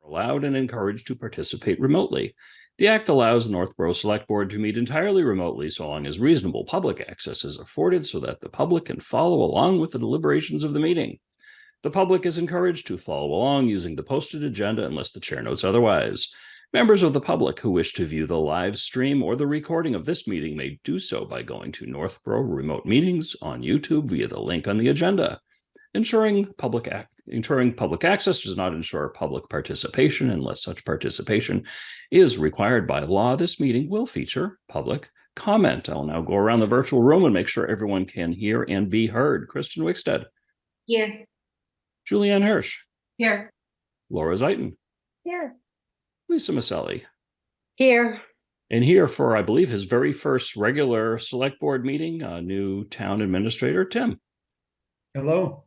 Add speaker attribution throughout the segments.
Speaker 1: allowed and encouraged to participate remotely. The Act allows the Northborough Select Board to meet entirely remotely so long as reasonable public access is afforded so that the public can follow along with the deliberations of the meeting. The public is encouraged to follow along using the posted agenda unless the chair notes otherwise. Members of the public who wish to view the live stream or the recording of this meeting may do so by going to Northborough Remote Meetings on YouTube via the link on the agenda. Ensuring public access does not ensure public participation unless such participation is required by law. This meeting will feature public comment. I'll now go around the virtual room and make sure everyone can hear and be heard. Kristen Wickstead.
Speaker 2: Here.
Speaker 1: Julianne Hirsch.
Speaker 2: Here.
Speaker 1: Laura Zeiton.
Speaker 2: Here.
Speaker 1: Lisa Maselli.
Speaker 2: Here.
Speaker 1: And here for, I believe, his very first regular select board meeting, new town administrator, Tim.
Speaker 3: Hello.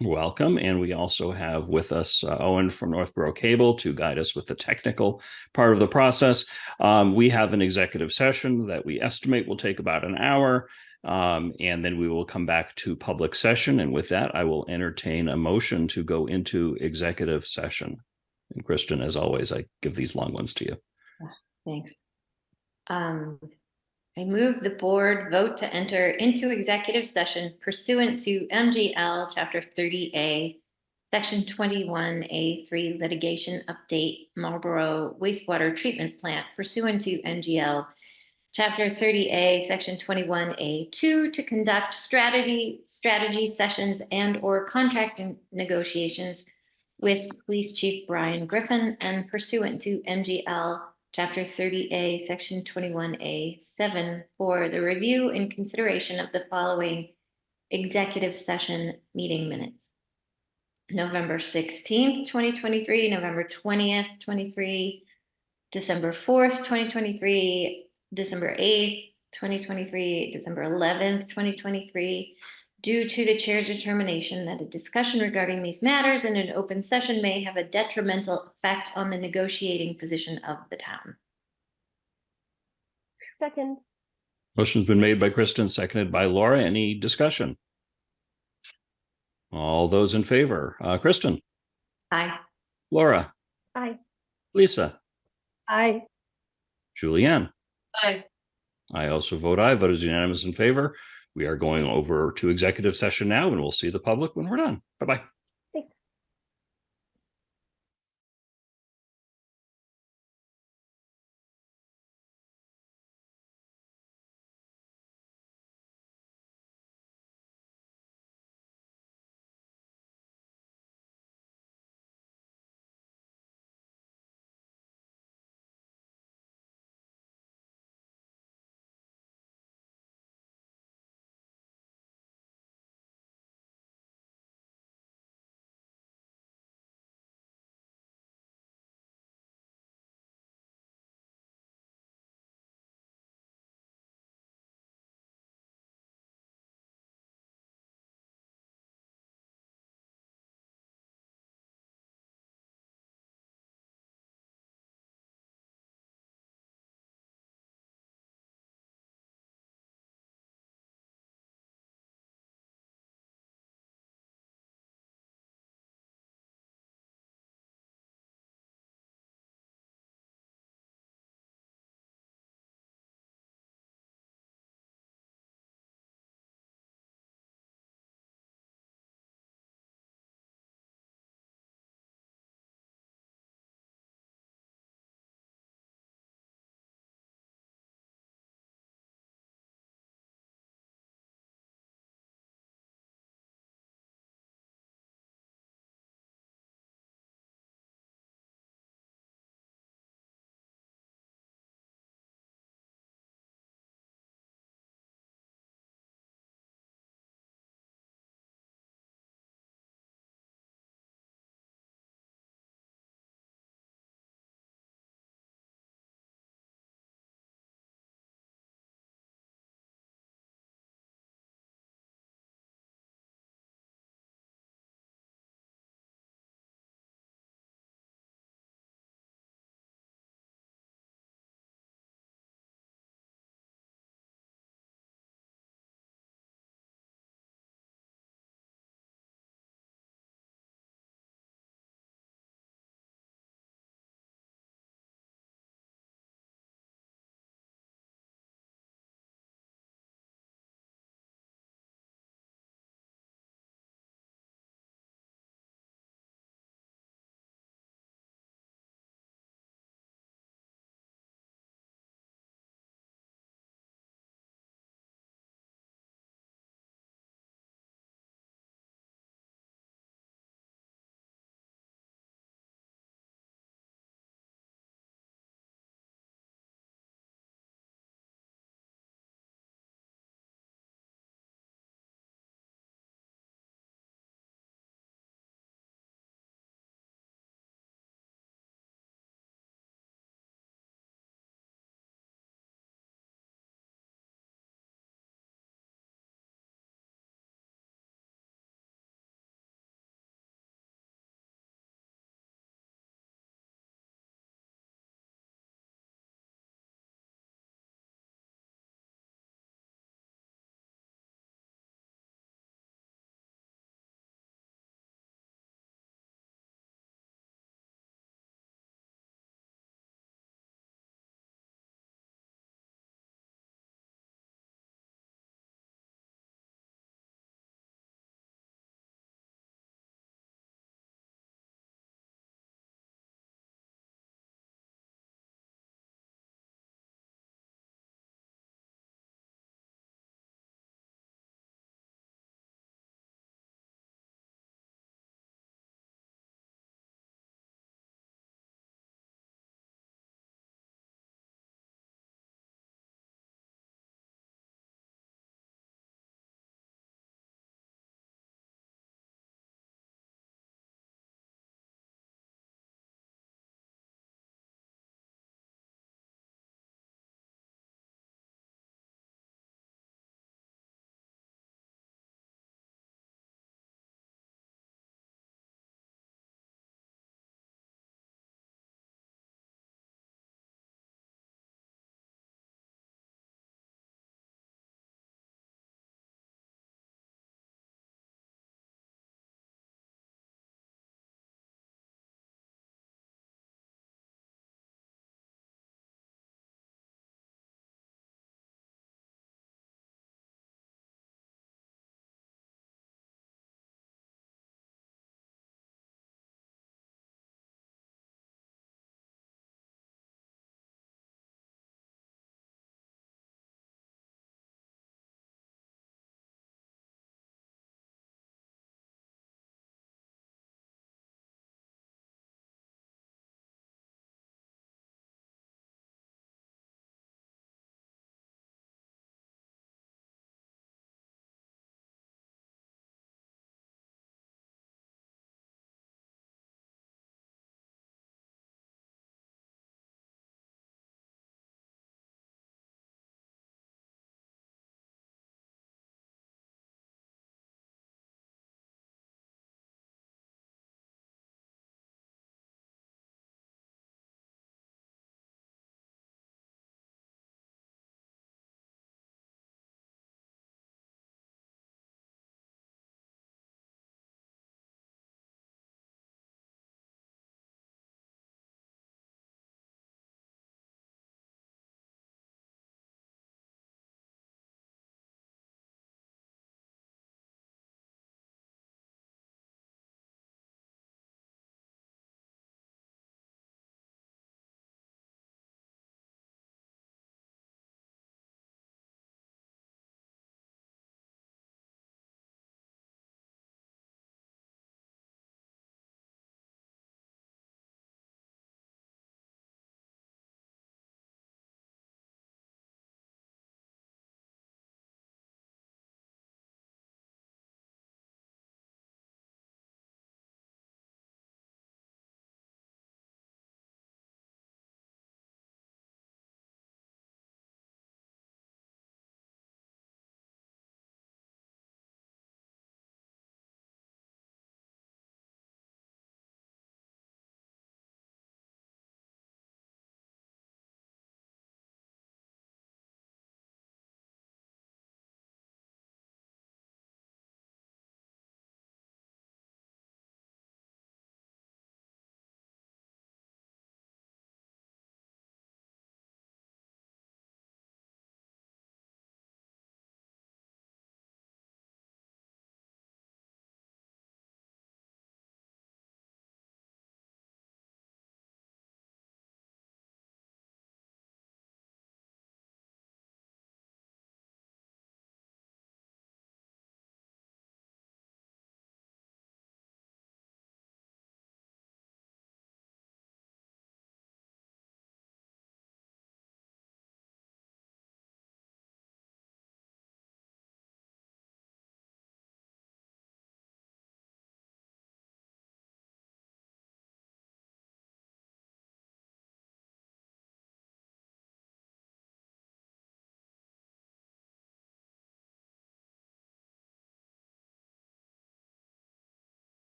Speaker 1: Welcome. And we also have with us Owen from Northborough Cable to guide us with the technical part of the process. We have an executive session that we estimate will take about an hour. And then we will come back to public session. And with that, I will entertain a motion to go into executive session. And Kristen, as always, I give these long ones to you.
Speaker 2: Thanks. I move the board vote to enter into executive session pursuant to MGL Chapter 30A, Section 21A3 litigation update Marlborough wastewater treatment plant pursuant to MGL Chapter 30A, Section 21A2 to conduct strategy sessions and or contract negotiations with Police Chief Brian Griffin and pursuant to MGL Chapter 30A, Section 21A7 for the review and consideration of the following executive session meeting minutes. November 16th, 2023, November 20th, 23, December 4th, 2023, December 8th, 2023, December 11th, 2023, due to the chair's determination that a discussion regarding these matters in an open session may have a detrimental effect on the negotiating position of the town.
Speaker 4: Second.
Speaker 1: Motion's been made by Kristen, seconded by Laura. Any discussion? All those in favor? Kristen?
Speaker 2: Aye.
Speaker 1: Laura?
Speaker 4: Aye.
Speaker 1: Lisa?
Speaker 4: Aye.
Speaker 1: Julianne?
Speaker 2: Aye.
Speaker 1: I also vote aye. Vote is unanimous in favor. We are going over to executive session now, and we'll see the public when we're done. Bye-bye.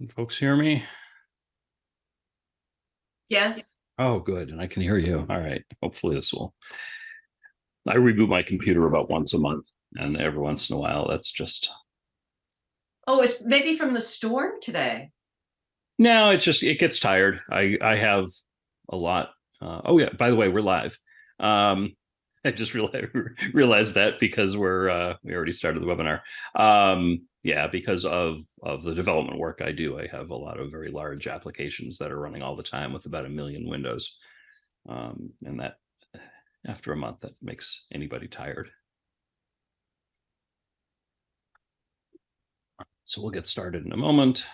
Speaker 1: Can folks hear me?
Speaker 3: Yes.
Speaker 1: Oh, good. And I can hear you. All right. Hopefully this will. I reboot my computer about once a month, and every once in a while, that's just.
Speaker 3: Oh, it's maybe from the storm today.
Speaker 1: No, it gets tired. I have a lot. Oh yeah. By the way, we're live. I just realized that because we already started the webinar. Yeah, because of the development work I do, I have a lot of very large applications that are running all the time with about 1 million windows, and that after a month that makes anybody tired. So we'll get started in a moment.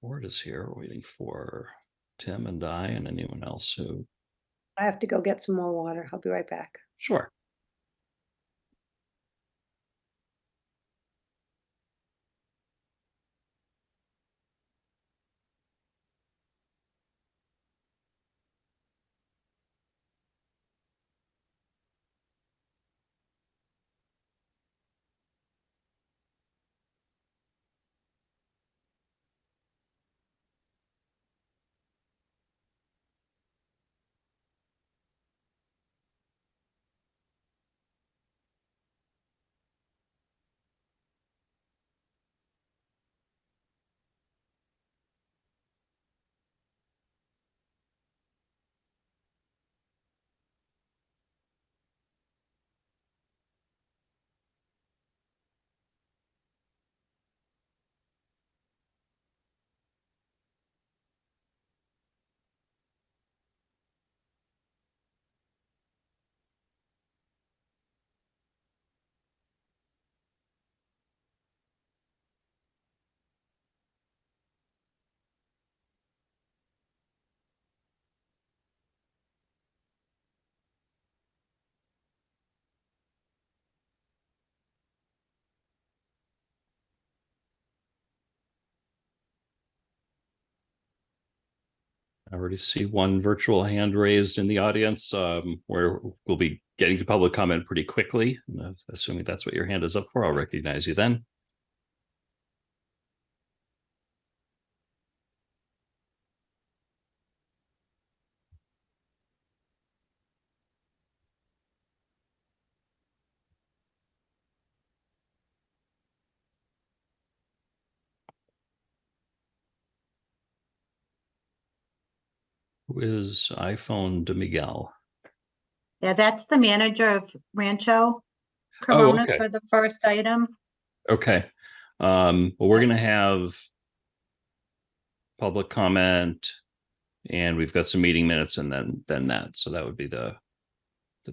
Speaker 1: Board is here waiting for Tim and Di and anyone else who.
Speaker 4: I have to go get some more water. I'll be right back.
Speaker 1: Sure. I already see one virtual hand raised in the audience, where we'll be getting to public comment pretty quickly. And, assuming that's what your hand is up for, I'll recognize you then. Who is iPhone de Miguel?
Speaker 5: Yeah, that's the manager of Rancho Corona
Speaker 1: okay.
Speaker 5: for the first item.
Speaker 1: Okay. Well, we're going to have public comment, and we've got some meeting minutes, and then that. So that would be the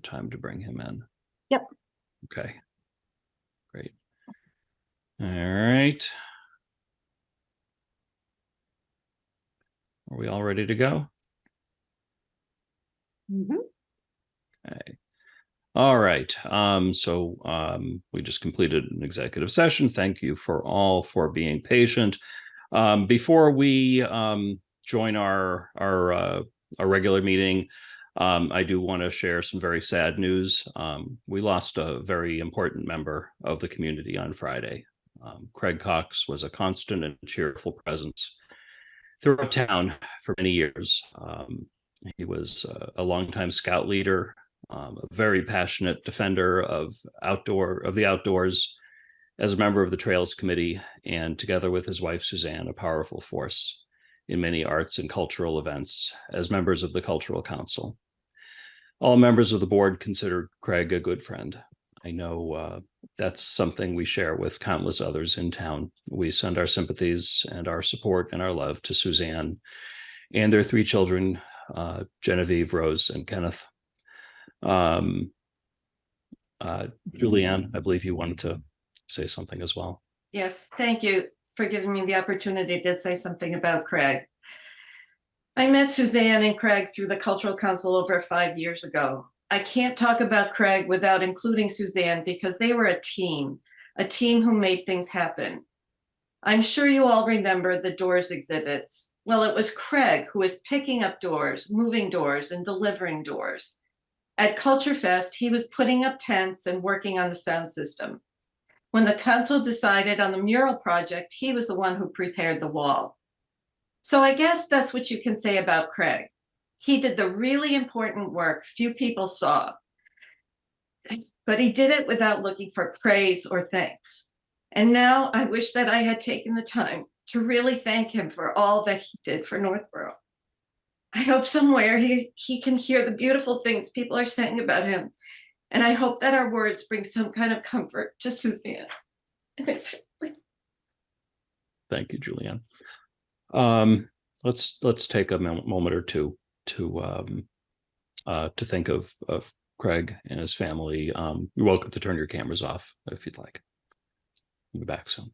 Speaker 1: time to bring him in.
Speaker 5: Yep.
Speaker 1: Okay. Great. All right. Are we all ready to go? Okay. All right. So we just completed an executive session. Thank you for all for being patient. Before we join our regular meeting, I do want to share some very sad news. We lost a very important member of the community on Friday. Craig Cox was a constant and cheerful presence throughout town for many years. He was a longtime scout leader, a very passionate defender of the outdoors, as a member of the Trails Committee, and together with his wife, Suzanne, a powerful force in many arts and cultural events as members of the Cultural Council. All members of the board considered Craig a good friend. I know that's something we share with countless others in town. We send our sympathies and our support and our love to Suzanne and their 3 children, Genevieve, Rose, and Kenneth. Julianne, I believe you wanted to say something as well.
Speaker 3: Yes, thank you for giving me the opportunity to say something about Craig. I met Suzanne and Craig through the Cultural Council over 5 years ago. I can't talk about Craig without including Suzanne because they were a team who made things happen. I'm sure you all remember the doors exhibits. Well, it was Craig who was picking up doors, moving doors, and delivering doors. At Culture Fest, he was putting up tents and working on the sound system. When the council decided on the mural project, he was the one who prepared the wall. So I guess that's what you can say about Craig. He did the really important work few people saw, but he did it without looking for praise or thanks. And now I wish that I had taken the time to really thank him for all that he did for Northborough. I hope somewhere he can hear the beautiful things people are saying about him. And I hope that our words bring some kind of comfort to Suzanne.
Speaker 1: Thank you, Julianne. Let's take a moment or two to think of Craig and his family. You're welcome to turn your cameras off if you'd like. We'll be back soon.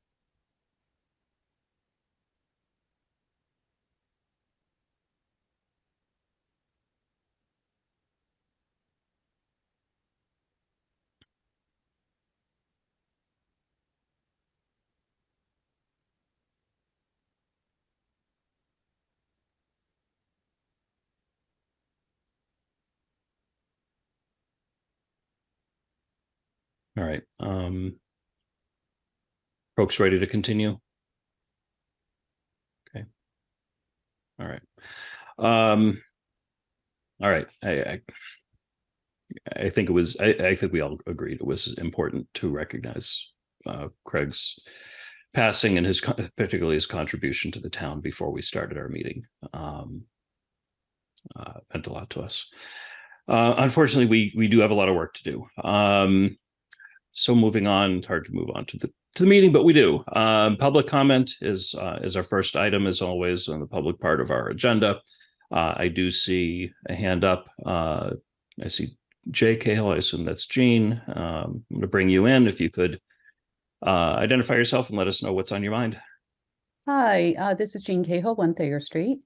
Speaker 1: All right. Folks ready to continue? Okay. All right. All right. I think it was, I think we all agreed it was important to recognize Craig's passing and particularly his contribution to the town before we started our meeting. Meant a lot to us. Unfortunately, we do have a lot of work to do. So moving on, it's hard to move on to the meeting, but we do. Public comment is our first item, as always, on the public part of our agenda. I do see a hand up. I see Jay Cahill. I assume that's Jean. I'm going to bring you in. If you could identify yourself and let us know what's on your mind.
Speaker 6: Hi, this is Jean Cahill, 1 Thayer Street.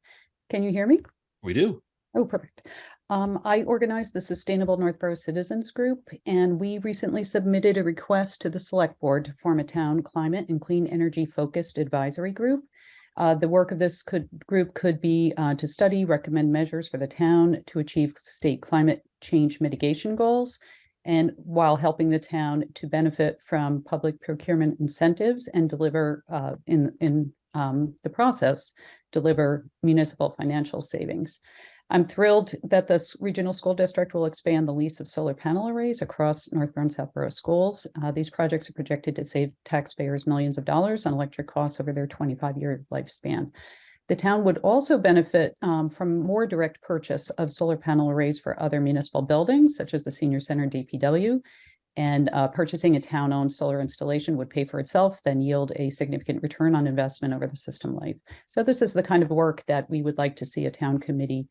Speaker 6: Can you hear me?
Speaker 1: We do.
Speaker 6: Oh, perfect. I organized the Sustainable Northborough Citizens Group, and we recently submitted a request to the Select Board to form a town climate and clean energy focused advisory group. The work of this group could be to study, recommend measures for the town to achieve state climate change mitigation goals, and while helping the town to benefit from public procurement incentives and deliver in the process, deliver municipal financial savings. I'm thrilled that this regional school district will expand the lease of solar panel arrays across Northborough and Southborough schools. These projects are projected to save taxpayers millions of dollars on electric costs over their 25-year lifespan. The town would also benefit from more direct purchase of solar panel arrays for other municipal buildings, such as the Senior Center and DPW. And purchasing a town-owned solar installation would pay for itself, then yield a significant return on investment over the system life. So this is the kind of work that we would like to see a town committee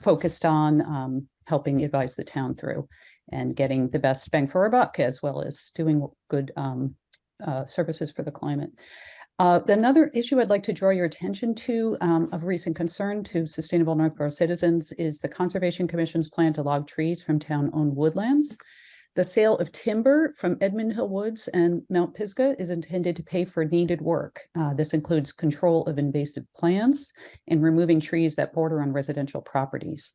Speaker 6: focused on, helping advise the town through and getting the best bang for our buck, as well as doing good services for the climate. Another issue I'd like to draw your attention to of recent concern to Sustainable Northborough citizens is the Conservation Commission's plan to log trees from town-owned woodlands. The sale of timber from Edmund Hill Woods and Mount Pisgah is intended to pay for needed work. This includes control of invasive plants and removing trees that border on residential properties.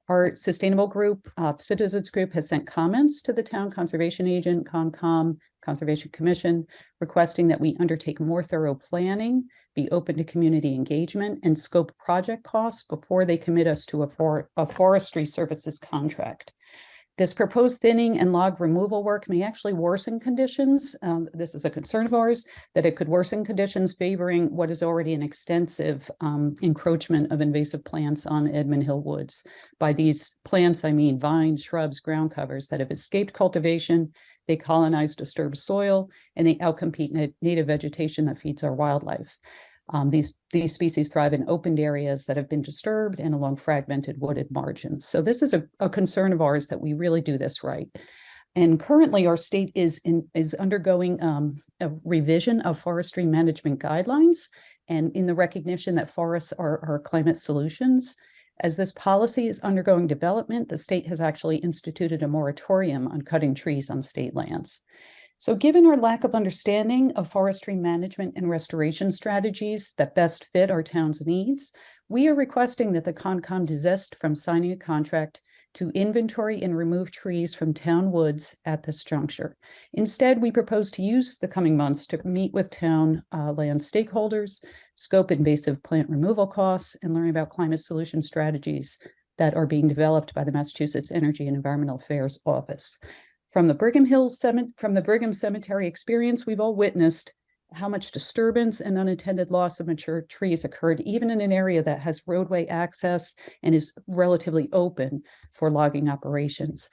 Speaker 6: Our sustainable group, citizens group, has sent comments to the town conservation agent, Concom, Conservation Commission, requesting that we undertake more thorough planning, be open to community engagement, and scope project costs before they commit us to a forestry services contract. This proposed thinning and log removal work may actually worsen conditions. This is a concern of ours, that it could worsen conditions favoring what is already an extensive encroachment of invasive plants on Edmund Hill Woods. By these plants, I mean vines, shrubs, ground covers that have escaped cultivation, they colonize disturbed soil, and they outcompete native vegetation that feeds our wildlife. These species thrive in opened areas that have been disturbed and along fragmented wooded margins. So this is a concern of ours, that we really do this right. And currently our state is undergoing a revision of forestry management guidelines, and in the recognition that forests are climate solutions. As this policy is undergoing development, the state has actually instituted a moratorium on cutting trees on state lands. So given our lack of understanding of forestry management and restoration strategies that best fit our town's needs, we are requesting that the Concom desist from signing a contract to inventory and remove trees from town woods at this juncture. Instead, we propose to use the coming months to meet with town land stakeholders, scope invasive plant removal costs, and learn about climate solution strategies that are being developed by the Massachusetts Energy and Environmental Affairs Office. From the Brigham Cemetery experience, we've all witnessed how much disturbance and unintended loss of mature trees occurred, even in an area that has roadway access and is relatively open for logging operations.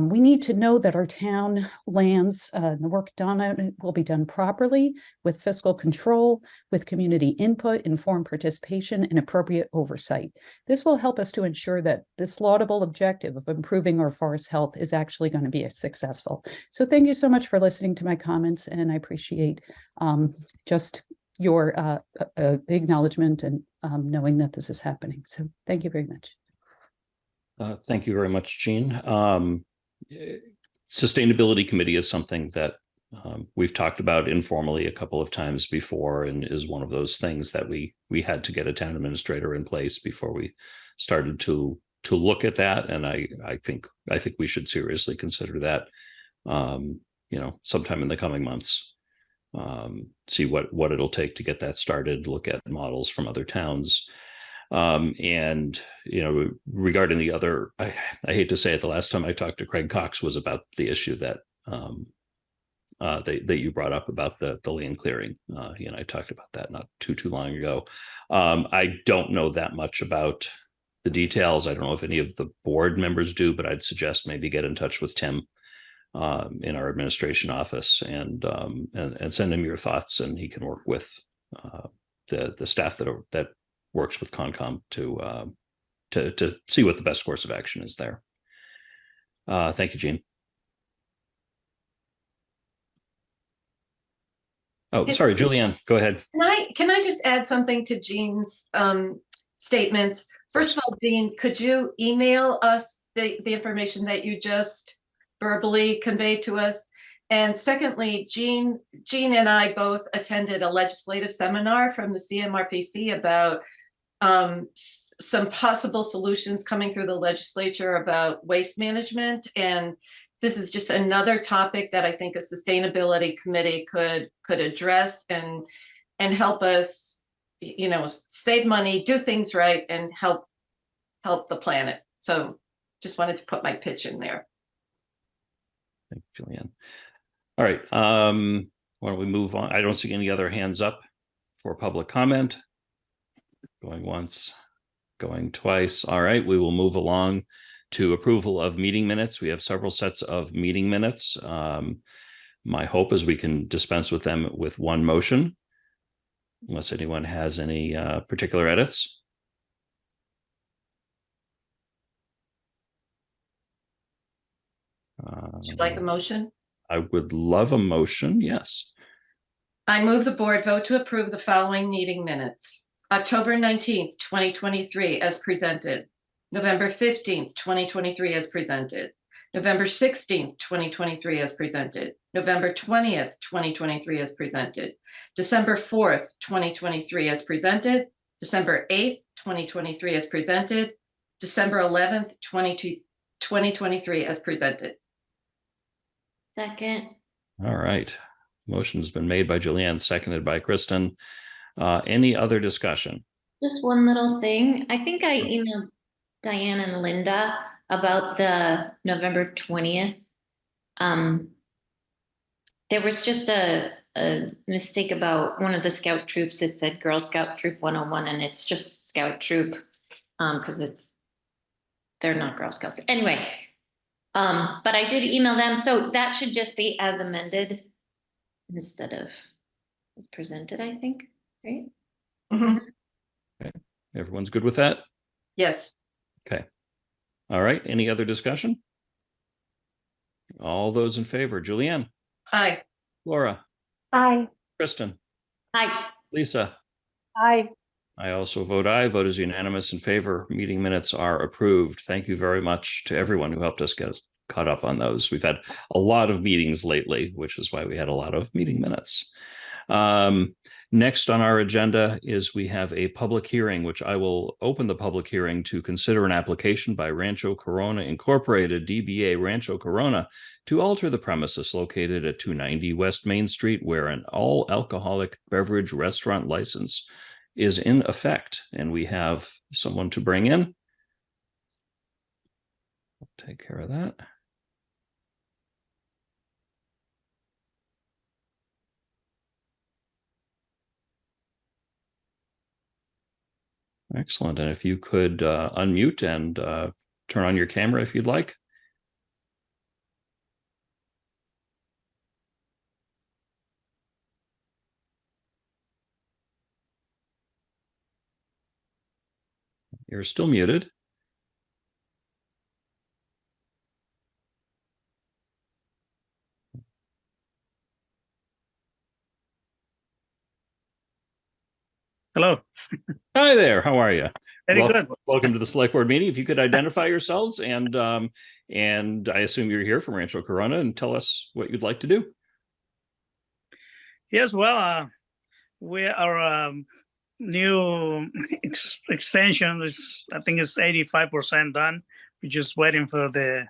Speaker 6: We need to know that our town lands, the work done on it will be done properly with fiscal control, with community input, informed participation, and appropriate oversight. This will help us to ensure that this laudable objective of improving our forest health is actually going to be successful. So thank you so much for listening to my comments, and I appreciate just your acknowledgement and knowing that this is happening. So thank you very much.
Speaker 1: Thank you very much, Jean. Sustainability Committee is something that we've talked about informally a couple of times before, and is one of those things that we had to get a town administrator in place before we started to look at that. And I think we should seriously consider that, sometime in the coming months. See what it'll take to get that started, look at models from other towns. And regarding the other, I hate to say it, the last time I talked to Craig Cox was about the issue that that you brought up about the land clearing. He and I talked about that not too long ago. I don't know that much about the details. I don't know if any of the board members do, but I'd suggest maybe get in touch with Tim in our administration office and send him your thoughts, and he can work with the staff that works with Concom to see what the best course of action is there. Thank you, Jean. Oh, sorry, Julianne, go ahead.
Speaker 3: Can I just add something to Jean's statements? First of all, Jean, could you email us the information that you just verbally conveyed to us? And secondly, Jean and I both attended a legislative seminar from the CMRPC about some possible solutions coming through the legislature about waste management. And this is just another topic that I think a sustainability committee could address and help us, save money, do things right, and help the planet. So just wanted to put my pitch in there.
Speaker 1: Thank you, Julianne. All right. Why don't we move on? I don't see any other hands up for public comment. Going once, going twice. All right, we will move along to approval of meeting minutes. We have several sets of meeting minutes. My hope is we can dispense with them with one motion, unless anyone has any particular edits.
Speaker 3: Would you like a motion?
Speaker 1: I would love a motion, yes.
Speaker 3: I move the board vote to approve the following meeting minutes. October 19th, 2023 as presented. November 15th, 2023 as presented. November 16th, 2023 as presented. November 20th, 2023 as presented. December 4th, 2023 as presented. December 8th, 2023 as presented. December 11th, 2023 as presented.
Speaker 2: Second.
Speaker 1: All right. Motion's been made by Julianne, seconded by Kristen. Any other discussion?
Speaker 2: Just one little thing. I think I emailed Diane and Linda about the November 20th. There was just a mistake about one of the scout troops. It said Girl Scout Troop 101, and it's just Scout Troop because they're not Girl Scouts. Anyway, but I did email them. So that should just be as amended instead of as presented, I think. Right?
Speaker 3: Mhm.
Speaker 1: Okay. Everyone's good with that?
Speaker 3: Yes.
Speaker 1: Okay. All right. Any other discussion? All those in favor, Julianne,
Speaker 3: Aye.
Speaker 1: Laura,
Speaker 4: Aye.
Speaker 1: Kristen,
Speaker 2: Hi.
Speaker 1: Lisa.
Speaker 4: Aye.
Speaker 1: I also vote aye. Vote is unanimous in favor. Meeting minutes are approved. Thank you very much to everyone who helped us caught up on those. We've had a lot of meetings lately, which is why we had a lot of meeting minutes. Next on our agenda is we have a public hearing, which I will open the public hearing to consider an application by Rancho Corona Incorporated, DBA Rancho Corona, to alter the premises located at 290 West Main Street, where an all alcoholic beverage restaurant license is in effect. And we have someone to bring in. I'll take care of that. Excellent. And if you could unmute and turn on your camera if you'd like. You're still muted.
Speaker 7: Hello.
Speaker 1: Hi there. How are you?
Speaker 7: Very
Speaker 1: Welcome,
Speaker 7: good.
Speaker 1: welcome to the select board meeting. If you could identify yourselves and I assume you're here from Rancho Corona, and tell us what you'd like to do.
Speaker 7: Yes, well, we our new extension is, I think it's 85% done. We're just waiting for the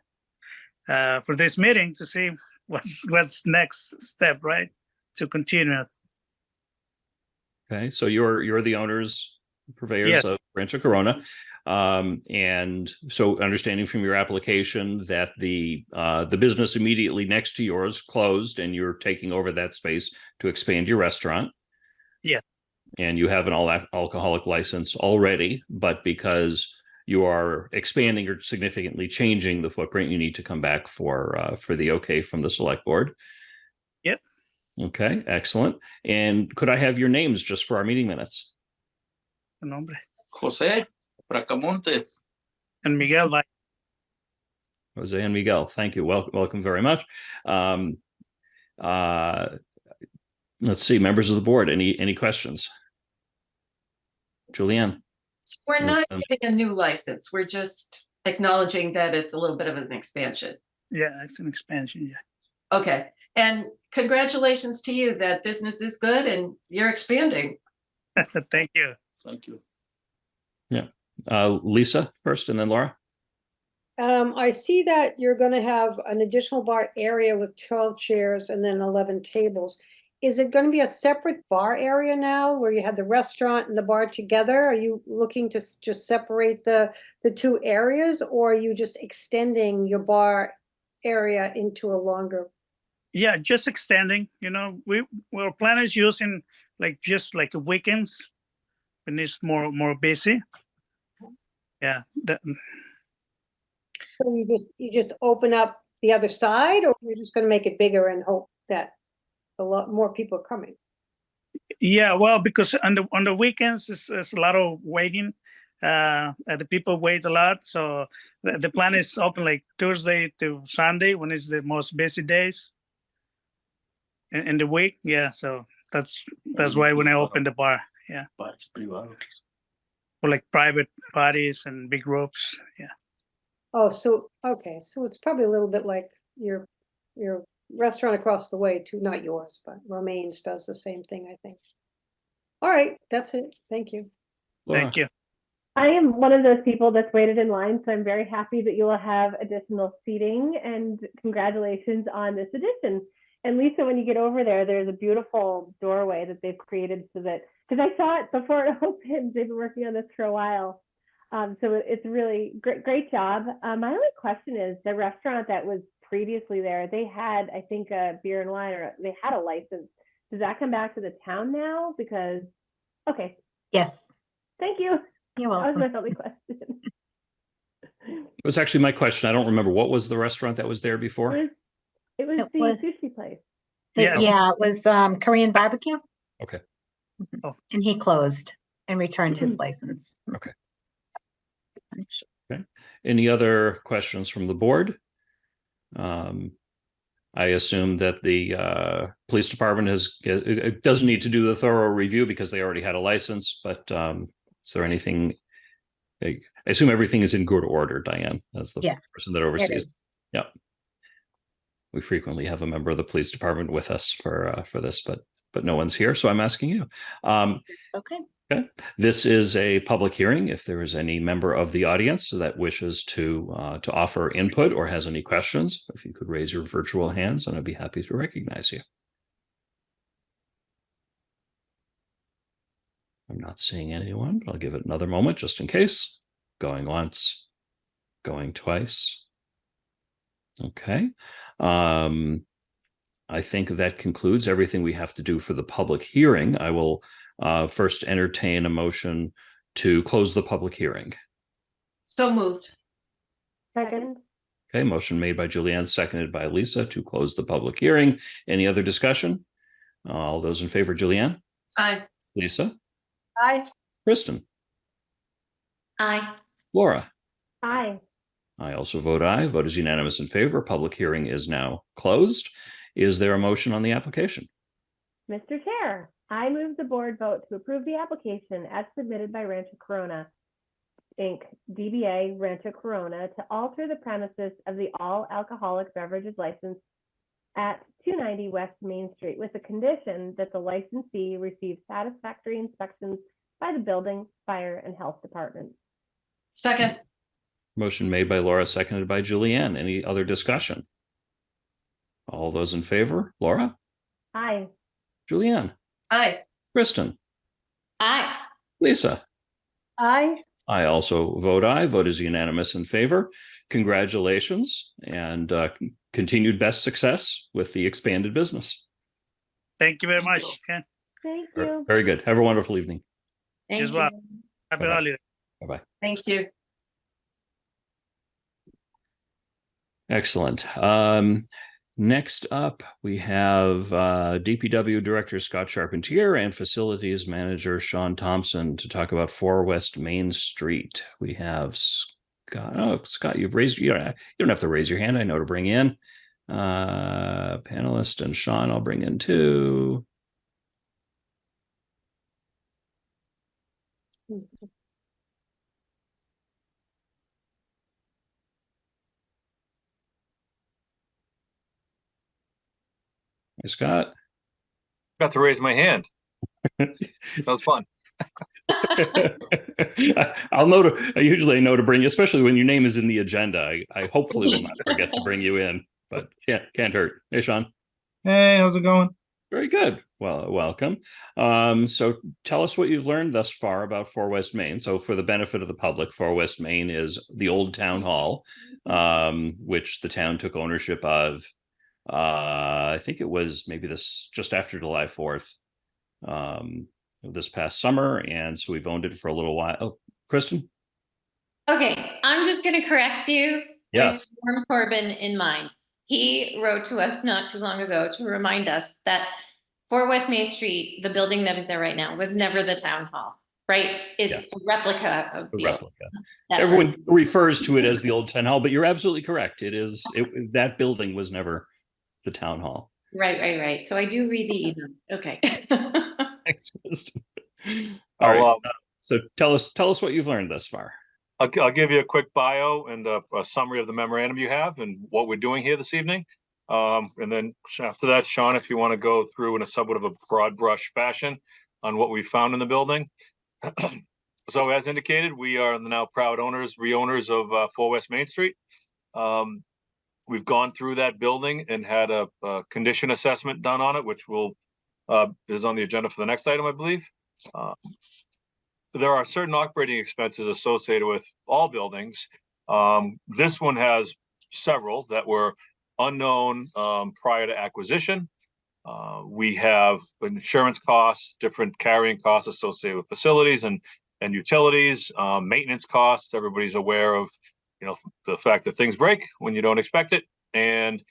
Speaker 7: for this meeting to see what's next step, right? To continue.
Speaker 1: Okay, so you're the owners, purveyors
Speaker 7: Yes.
Speaker 1: of Rancho Corona. And so understanding from your application that the business immediately next to yours closed and you're taking over that space to expand your restaurant.
Speaker 7: Yeah.
Speaker 1: And you have an all alcoholic license already, but because you are expanding or significantly changing the footprint, you need to come back for the okay from the select board.
Speaker 7: Yep.
Speaker 1: Okay, excellent. And could I have your names just for our meeting minutes?
Speaker 7: Nombre.
Speaker 8: José Bracamontes.
Speaker 7: And Miguel.
Speaker 1: Jose and Miguel, thank you. Welcome very much. Let's see, members of the board, any questions? Julianne?
Speaker 3: We're not getting a new license. We're just acknowledging that it's a little bit of an expansion.
Speaker 7: Yeah, it's an expansion. Yeah.
Speaker 3: Okay. And congratulations to you. That business is good and you're expanding.
Speaker 7: Thank you.
Speaker 8: Thank you.
Speaker 1: Yeah. Lisa first and then Laura.
Speaker 4: I see that you're gonna have an additional bar area with 12 chairs and then 11 tables. Is it gonna be a separate bar area now where you had the restaurant and the bar together? Are you looking to just separate the two areas, or are you just extending your bar area into a longer?
Speaker 7: Yeah, just extending. You know, our plan is using just like the weekends when it's more busy. Yeah.
Speaker 4: So you just open up the other side, or you're just gonna make it bigger and hope that a lot more people are coming?
Speaker 7: Yeah, well, because on the weekends it's a lot of waiting. The people wait a lot, so the plan is open like Tuesday to Sunday when it's the most busy days in the week. Yeah, so that's why when I open the bar, yeah,
Speaker 8: Parques privados.
Speaker 7: for like private parties and big groups. Yeah.
Speaker 4: Oh, so, okay, so it's probably a little bit like your restaurant across the way too, not yours, but Romaine's does the same thing, I think. All right, that's it. Thank you.
Speaker 1: Laura.
Speaker 7: Thank you.
Speaker 9: I am one of those people that's waited in line, so I'm very happy that you will have additional seating, and congratulations on this addition. And Lisa, when you get over there, there's a beautiful doorway that they've created so that, because I saw it before it opened, they've been working on this for a while. So it's really great job. My only question is, the restaurant that was previously there, they had, I think, a beer and wine, or they had a license. Does that come back to the town now? Because, okay,
Speaker 5: Yes,
Speaker 9: thank you.
Speaker 5: you're
Speaker 9: That was
Speaker 5: welcome.
Speaker 9: my only question.
Speaker 1: It was actually my question. I don't remember. What was the restaurant that was there before?
Speaker 9: It was
Speaker 5: It
Speaker 9: the
Speaker 5: was-
Speaker 9: sushi place.
Speaker 7: Yeah.
Speaker 5: Yeah, it was Korean barbecue.
Speaker 1: Okay.
Speaker 5: Mhm.
Speaker 7: Oh.
Speaker 5: And he closed and returned his license.
Speaker 1: Okay. Any other questions from the board? I assume that the police department it doesn't need to do the thorough review because they already had a license, but is there anything? I assume everything is in good order, Diane, as the
Speaker 5: Yes,
Speaker 1: person that oversees.
Speaker 5: is.
Speaker 1: Yeah. We frequently have a member of the police department with us for this, but no one's here, so I'm asking you.
Speaker 5: Okay.
Speaker 1: Okay. This is a public hearing. If there is any member of the audience that wishes to offer input or has any questions, if you could raise your virtual hands, and I'd be happy to recognize you. I'm not seeing anyone. I'll give it another moment just in case. Going once, going twice. Okay. I think that concludes everything we have to do for the public hearing. I will first entertain a motion to close the public hearing.
Speaker 3: So moved.
Speaker 9: Second.
Speaker 1: Okay, motion made by Julianne, seconded by Lisa to close the public hearing. Any other discussion? All those in favor, Julianne?
Speaker 3: Aye.
Speaker 1: Lisa?
Speaker 4: Aye.
Speaker 1: Kristen?
Speaker 2: Aye.
Speaker 1: Laura?
Speaker 9: Aye.
Speaker 1: I also vote aye. Vote is unanimous in favor. Public hearing is now closed. Is there a motion on the application?
Speaker 9: Mr. Chair, I move the board vote to approve the application as submitted by Rancho Corona, Inc., DBA Rancho Corona, to alter the premises of the all alcoholic beverages license at 290 West Main Street with the condition that the licensee receive satisfactory inspections by the Building, Fire, and Health Department.
Speaker 3: Second.
Speaker 1: Motion made by Laura, seconded by Julianne. Any other discussion? All those in favor? Laura?
Speaker 9: Aye.
Speaker 1: Julianne?
Speaker 3: Aye.
Speaker 1: Kristen?
Speaker 2: Aye.
Speaker 1: Lisa?
Speaker 4: Aye.
Speaker 1: I also vote aye. Vote is unanimous in favor. Congratulations and continued best success with the expanded business.
Speaker 7: Thank you very much. Okay.
Speaker 9: Thank you.
Speaker 1: Very good. Have a wonderful evening.
Speaker 2: Thank
Speaker 7: As
Speaker 2: you.
Speaker 7: well. Happy
Speaker 1: Bye-bye.
Speaker 7: holiday.
Speaker 1: Bye-bye.
Speaker 3: Thank you.
Speaker 1: Excellent. Next up, we have DPW Director Scott Charpentier and Facilities Manager Sean Thompson to talk about 4 West Main Street. We have Scott. Oh, Scott, you don't have to raise your hand. I know to bring in panelist, and Sean I'll bring in too. Hey, Scott.
Speaker 10: Got to raise my hand. That was fun.
Speaker 1: I usually know to bring you, especially when your name is in the agenda. I hopefully will not forget to bring you in, but can't hurt. Hey, Sean.
Speaker 10: Hey, how's it going?
Speaker 1: Very good. Well, welcome. So tell us what you've learned thus far about 4 West Main. So for the benefit of the public, 4 West Main is the old town hall, which the town took ownership of. I think it was maybe just after July 4th. This past summer, and so we've owned it for a little while. Oh, Kristen?
Speaker 2: Okay, I'm just going to correct you
Speaker 1: Yes.
Speaker 2: with Norm Corbin in mind. He wrote to us not too long ago to remind us that 4 West Main Street, the building that is there right now, was never the town hall, right? It's
Speaker 1: Yes.
Speaker 2: a replica of
Speaker 1: The
Speaker 2: the
Speaker 1: replica.
Speaker 2: that
Speaker 1: Everyone refers to it as the old town hall, but you're absolutely correct. That building was never the town hall.
Speaker 2: Right. So I do read the email. Okay.
Speaker 1: Thanks, Kristen. All right.
Speaker 10: I'll,
Speaker 1: So tell us what you've learned thus far.
Speaker 10: I'll give you a quick bio and a summary of the memorandum you have and what we're doing here this evening. And then after that, Sean, if you want to go through in a somewhat of a broad brush fashion on what we found in the building. So as indicated, we are the now proud re-owners of 4 West Main Street. We've gone through that building and had a condition assessment done on it, which is on the agenda for the next item, I believe. There are certain operating expenses associated with all buildings. This one has several that were unknown prior to acquisition. We have insurance costs, different carrying costs associated with facilities and utilities, maintenance costs. Everybody's aware of the fact that things break when you don't expect it. And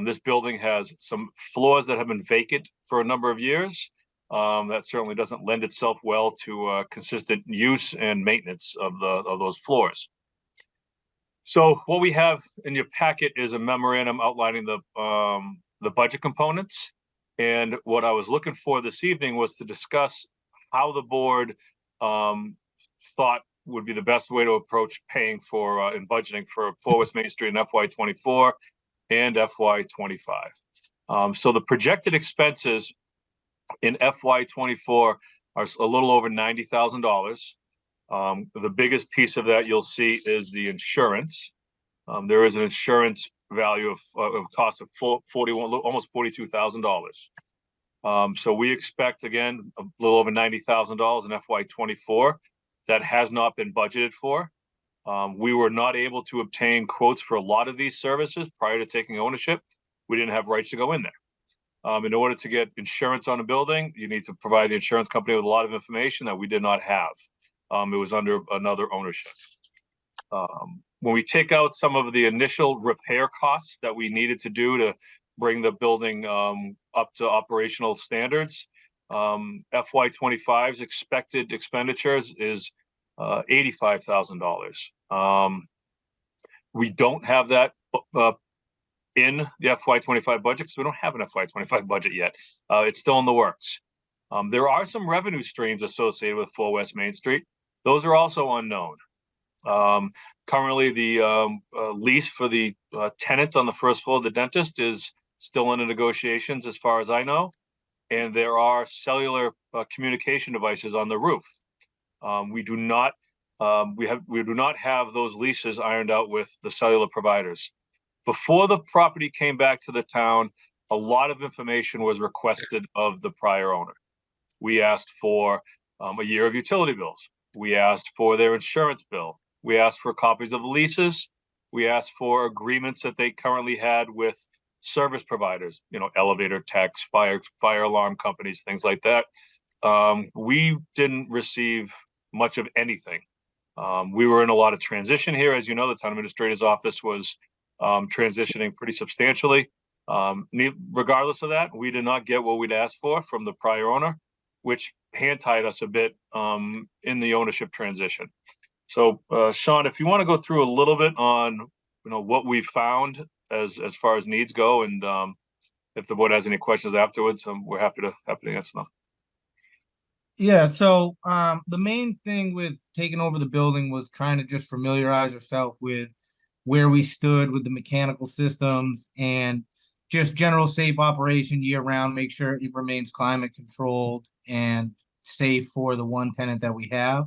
Speaker 10: this building has some floors that have been vacant for a number of years. That certainly doesn't lend itself well to consistent use and maintenance of those floors. So what we have in your packet is a memorandum outlining the budget components. And what I was looking for this evening was to discuss how the board thought would be the best way to approach paying for and budgeting for 4 West Main Street in FY24, and FY25. So the projected expenses in FY24 are a little over $90,000. The biggest piece of that you'll see is the insurance. There is an insurance value of cost of almost $42,000. So we expect, again, a little over $90,000 in FY24. That has not been budgeted for. We were not able to obtain quotes for a lot of these services prior to taking ownership. We didn't have rights to go in there. In order to get insurance on a building, you need to provide the insurance company with a lot of information that we did not have. It was under another ownership. When we take out some of the initial repair costs that we needed to do to bring the building up to operational standards, FY25's expected expenditures is $85,000. We don't have that in the FY25 budget because we don't have an FY25 budget yet. It's still in the works. There are some revenue streams associated with 4 West Main Street. Those are also unknown. Currently, the lease for the tenant on the first floor of the dentist is still under negotiations, as far as I know. And there are cellular communication devices on the roof. We do not have those leases ironed out with the cellular providers. Before the property came back to the town, a lot of information was requested of the prior owner. We asked for a year of utility bills. We asked for their insurance bill. We asked for copies of leases. We asked for agreements that they currently had with service providers, elevator techs, fire alarm companies, things like that. We didn't receive much of anything. We were in a lot of transition here. As you know, the town administrator's office was transitioning pretty substantially. Regardless of that, we did not get what we'd asked for from the prior owner, which hand-tied us a bit in the ownership transition. So, Sean, if you want to go through a little bit on what we found as far as needs go, and if the board has any questions afterwards, we're happy to answer them.
Speaker 11: Yeah, so the main thing with taking over the building was trying to just familiarize yourself with where we stood with the mechanical systems and just general safe operation year round, make sure it remains climate controlled and safe for the one tenant that we have.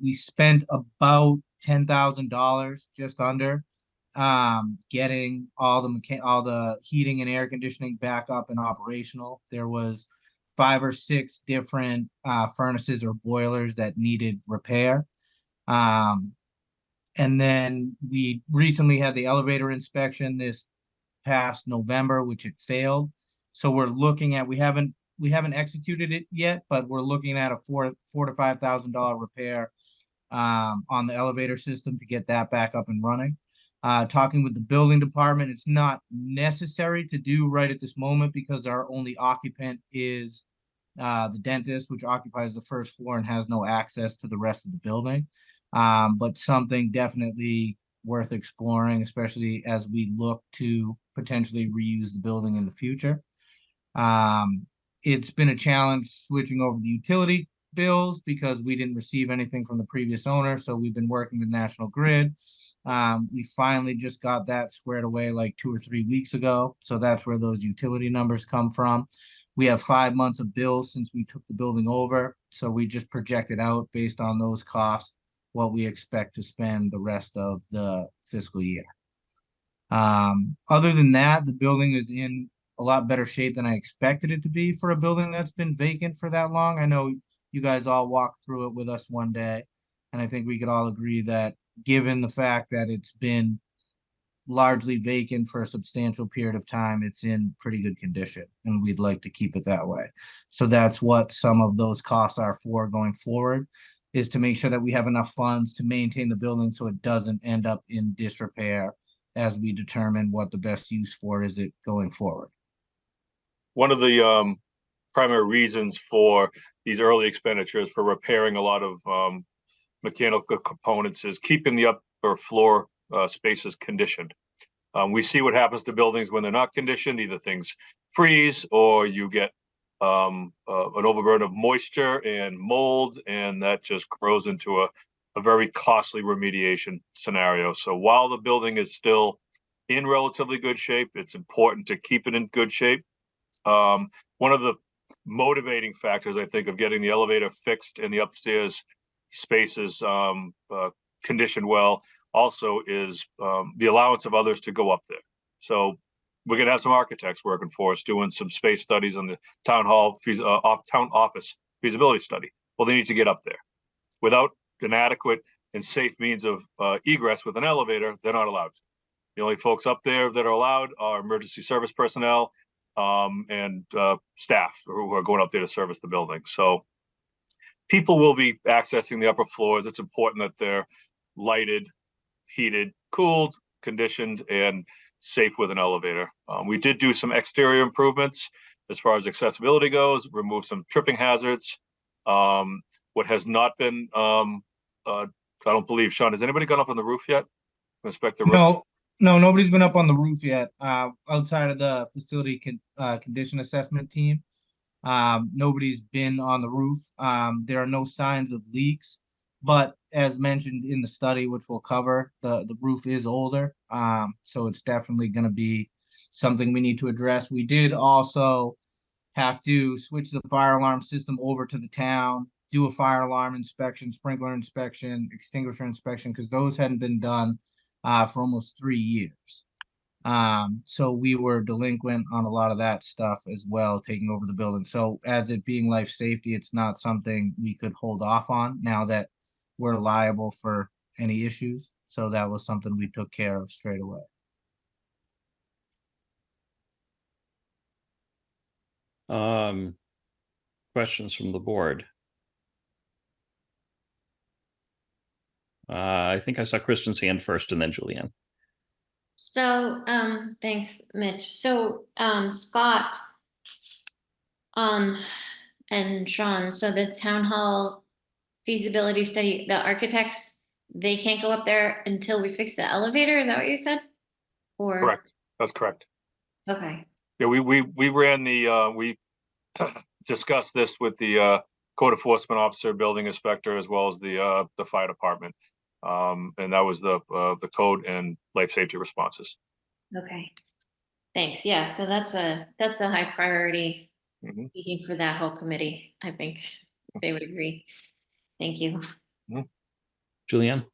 Speaker 11: We spent about $10,000, just under, getting all the heating and air conditioning back up and operational. There was 5 or 6 different furnaces or boilers that needed repair. And then we recently had the elevator inspection this past November, which it failed. So we're looking at, we haven't executed it yet, but we're looking at a $4,000 to $5,000 repair on the elevator system to get that back up and running. Talking with the building department, it's not necessary to do right at this moment because our only occupant is the dentist, which occupies the first floor and has no access to the rest of the building. But something definitely worth exploring, especially as we look to potentially reuse the building in the future. It's been a challenge switching over the utility bills because we didn't receive anything from the previous owner. So we've been working with National Grid. We finally just got that squared away like 2 or 3 weeks ago. So that's where those utility numbers come from. We have 5 months of bills since we took the building over. So we just projected out based on those costs what we expect to spend the rest of the fiscal year. Other than that, the building is in a lot better shape than I expected it to be for a building that's been vacant for that long. I know you guys all walked through it with us one day, and I think we could all agree that given the fact that it's been largely vacant for a substantial period of time, it's in pretty good condition, and we'd like to keep it that way. So that's what some of those costs are for going forward, is to make sure that we have enough funds to maintain the building so it doesn't end up in disrepair as we determine what the best use for is it going forward.
Speaker 10: One of the primary reasons for these early expenditures for repairing a lot of mechanical components is keeping the upper floor spaces conditioned. We see what happens to buildings when they're not conditioned. Either things freeze or you get an overburden of moisture and mold, and that just grows into a very costly remediation scenario. So while the building is still in relatively good shape. It's important to keep it in good shape. One of the motivating factors, I think, of getting the elevator fixed and the upstairs spaces conditioned well also is the allowance of others to go up there. So we're going to have some architects working for us doing some space studies on the town office feasibility study. Well, they need to get up there. Without an adequate and safe means of egress with an elevator, they're not allowed to. The only folks up there that are allowed are emergency service personnel and staff who are going up there to service the building. So people will be accessing the upper floors. It's important that they're lighted, heated, cooled, conditioned, and safe with an elevator. We did do some exterior improvements as far as accessibility goes, remove some tripping hazards. What has not been, I don't believe, Sean, has anybody gone up on the roof yet? Inspect the roof?
Speaker 11: No, nobody's been up on the roof yet, outside of the facility condition assessment team. Nobody's been on the roof. There are no signs of leaks, but as mentioned in the study, which we'll cover, the roof is older. So it's definitely going to be something we need to address. We did also have to switch the fire alarm system over to the town, do a fire alarm inspection, sprinkler inspection, extinguisher inspection, because those hadn't been done for almost 3 years. So we were delinquent on a lot of that stuff as well, taking over the building. So as it being life safety, it's not something we could hold off on now that we're liable for any issues. So that was something we took care of straight away.
Speaker 1: Questions from the board? I think I saw Kristen's hand first and then Julianne.
Speaker 2: So, thanks, Mitch. So, Scott, and Sean, so the town hall feasibility study, the architects, they can't go up there until we fix the elevator, is that what you said? Or?
Speaker 10: Correct. That's correct.
Speaker 2: Okay,
Speaker 10: Yeah, we ran the, we discussed this with the code enforcement officer, building inspector, as well as the fire department. And that was the code and life safety responses.
Speaker 2: okay. Thanks, yeah, so that's a high priority meeting for that whole committee, I think they would agree. Thank you.
Speaker 1: Julianne?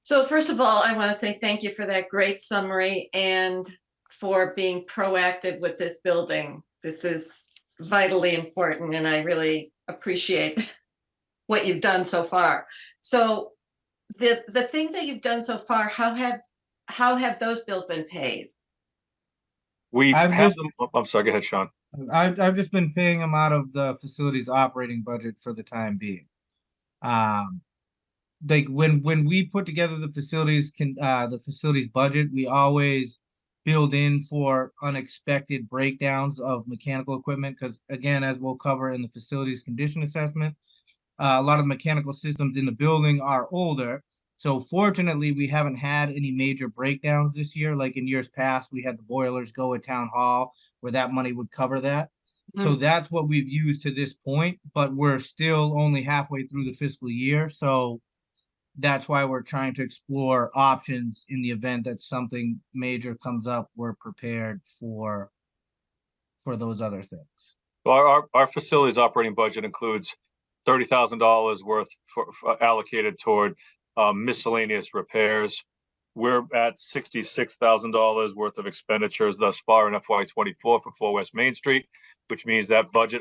Speaker 3: So first of all, I want to say thank you for that great summary and for being proactive with this building. This is vitally important and I really appreciate what you've done so far. So the things that you've done so far, how have those bills been paid?
Speaker 10: We have them. I'm sorry, go ahead, Sean.
Speaker 11: I've just been paying them out of the facility's operating budget for the time being. Like when we put together the facilities budget, we always build in for unexpected breakdowns of mechanical equipment, because again, as we'll cover in the facilities condition assessment, a lot of the mechanical systems in the building are older. So fortunately, we haven't had any major breakdowns this year. Like in years past, we had the boilers go at town hall where that money would cover that. So that's what we've used to this point, but we're still only halfway through the fiscal year. So that's why we're trying to explore options in the event that something major comes up. We're prepared for those other things.
Speaker 10: Well, our facilities operating budget includes $30,000 worth for allocated toward miscellaneous repairs. We're at $66,000 worth of expenditures thus far in FY24 for 4 West Main Street, which means that budget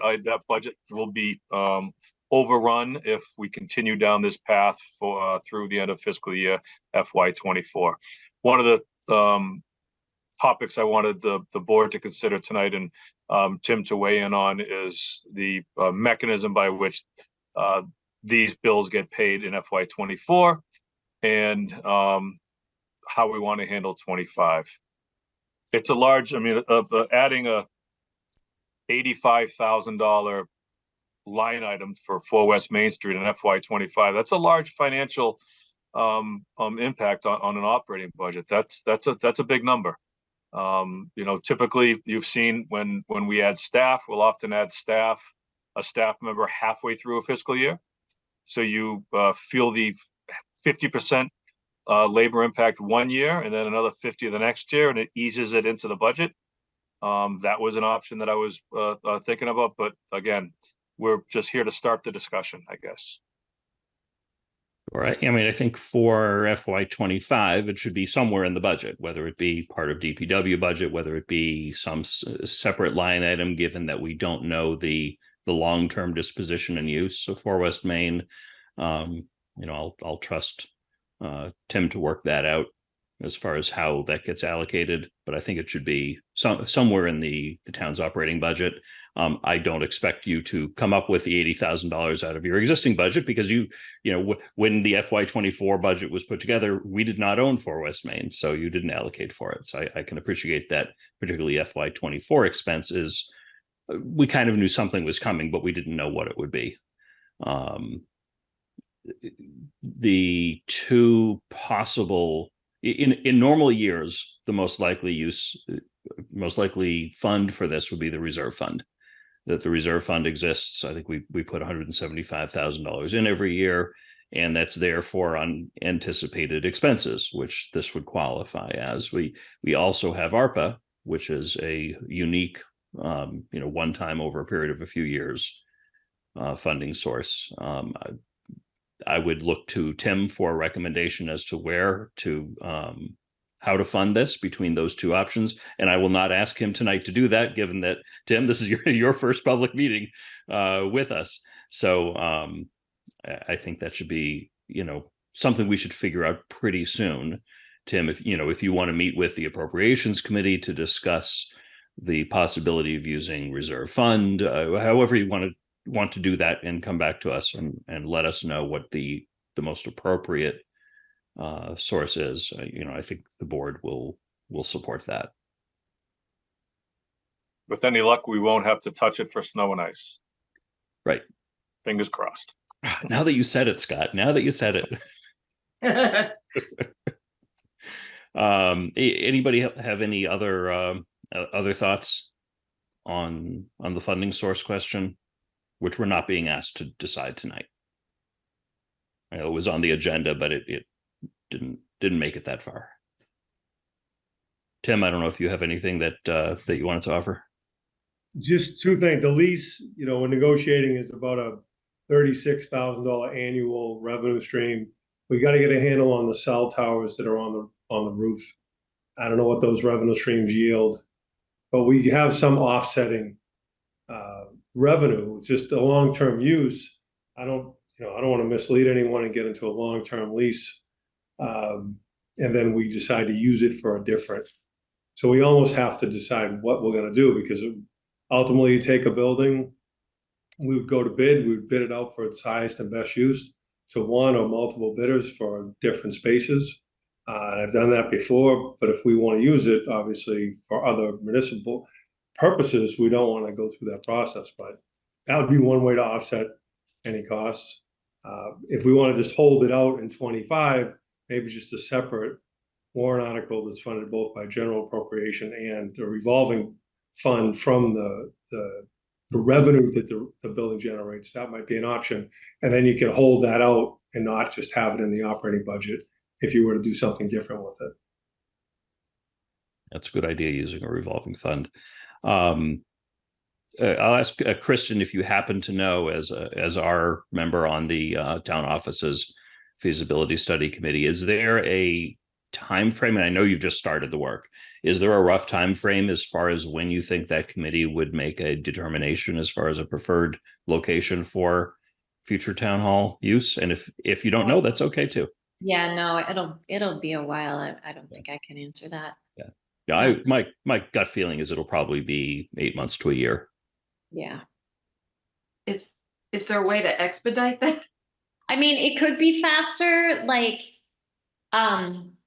Speaker 10: will be overrun if we continue down this path for through the end of fiscal year FY24. One of the topics I wanted the board to consider tonight and Tim to weigh in on is the mechanism by which these bills get paid in FY24 and how we want to handle 25. It's a large, I mean, adding a $85,000 line item for 4 West Main Street in FY25. That's a large financial impact on an operating budget. That's a big number. You know, typically you've seen when we add staff, we'll often add a staff member halfway through a fiscal year. So you feel the 50% labor impact 1 year and then another 50 the next year, and it eases it into the budget. That was an option that I was thinking about, but again, we're just here to start the discussion, I guess.
Speaker 1: All right. I mean, I think for FY25, it should be somewhere in the budget, whether it be part of DPW budget, whether it be some separate line item, given that we don't know the long-term disposition and use of 4 West Main. I'll trust Tim to work that out as far as how that gets allocated, but I think it should be somewhere in the town's operating budget. I don't expect you to come up with the $80,000 out of your existing budget, because when the FY24 budget was put together, we did not own 4 West Main, so you didn't allocate for it. So I can appreciate that. Particularly FY24 expenses, we kind of knew something was coming, but we didn't know what it would be. The two possible, in normal years, the most likely fund for this would be the reserve fund. That the reserve fund exists. I think we put $175,000 in every year, and that's there for unanticipated expenses, which this would qualify as. We also have ARPA, which is a unique, one time over a period of a few years funding source. I would look to Tim for a recommendation as to how to fund this between those two options. And I will not ask him tonight to do that, given that, Tim, this is your first public meeting with us. So I think that should be, something we should figure out pretty soon. Tim, if you want to meet with the Appropriations Committee to discuss the possibility of using reserve fund, however you want to do that, and come back to us and let us know what the most appropriate source is. I think the board will support that.
Speaker 10: With any luck, we won't have to touch it for snow and ice.
Speaker 1: Right.
Speaker 10: Fingers crossed.
Speaker 1: Now that you said it, Scott, now that you said it. Anybody have any other thoughts on the funding source question, which we're not being asked to decide tonight? I know it was on the agenda, but it didn't make it that far. Tim, I don't know if you have anything that you wanted to offer.
Speaker 12: Just two things. The lease, when negotiating, is about a $36,000 annual revenue stream. We got to get a handle on the cell towers that are on the roof. I don't know what those revenue streams yield, but we have some offsetting revenue. It's just a long-term use. I don't want to mislead anyone and get into a long-term lease, and then we decide to use it for a different. So we almost have to decide what we're going to do, because ultimately, you take a building, we would go to bid, we would bid it out for its highest and best use to one or multiple bidders for different spaces. And I've done that before, but if we want to use it, obviously, for other municipal purposes, we don't want to go through that process. But that would be one way to offset any costs. If we want to just hold it out in 25, maybe just a separate warrant article that's funded both by general appropriation and a revolving fund from the revenue that the building generates. That might be an option. And then you can hold that out and not just have it in the operating budget if you were to do something different with it.
Speaker 1: That's a good idea, using a revolving fund. I'll ask Kristen, if you happen to know, as our member on the town office's feasibility study committee, is there a time frame? And I know you've just started the work. Is there a rough time frame as far as when you think that committee would make a determination as far as a preferred location for future town hall use? And if you don't know, that's okay too.
Speaker 2: Yeah, no, it'll be a while. I don't think I can answer that.
Speaker 1: Yeah. My gut feeling is it'll probably be 8 months to a year.
Speaker 2: Yeah.
Speaker 3: Is there a way to expedite that?
Speaker 2: I mean, it could be faster.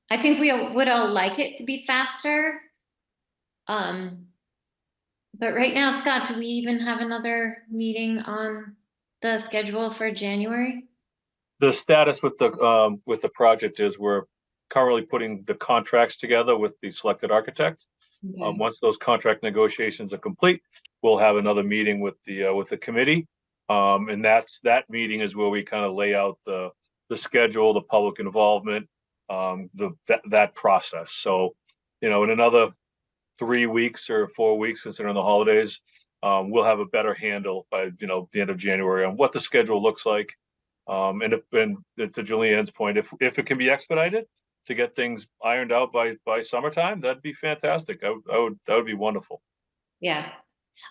Speaker 2: I think we would all like it to be faster. But right now, Scott, do we even have another meeting on the schedule for January?
Speaker 10: The status with the project is we're currently putting the contracts together with the selected architect.
Speaker 2: Okay.
Speaker 10: Once those contract negotiations are complete, we'll have another meeting with the committee. And that meeting is where we kind of lay out the schedule, the public involvement, that process. So, in another 3 weeks or 4 weeks, considering the holidays, we'll have a better handle by the end of January on what the schedule looks like. And to Julianne's point, if it can be expedited to get things ironed out by summertime, that'd be fantastic. That would be wonderful.
Speaker 2: Yeah.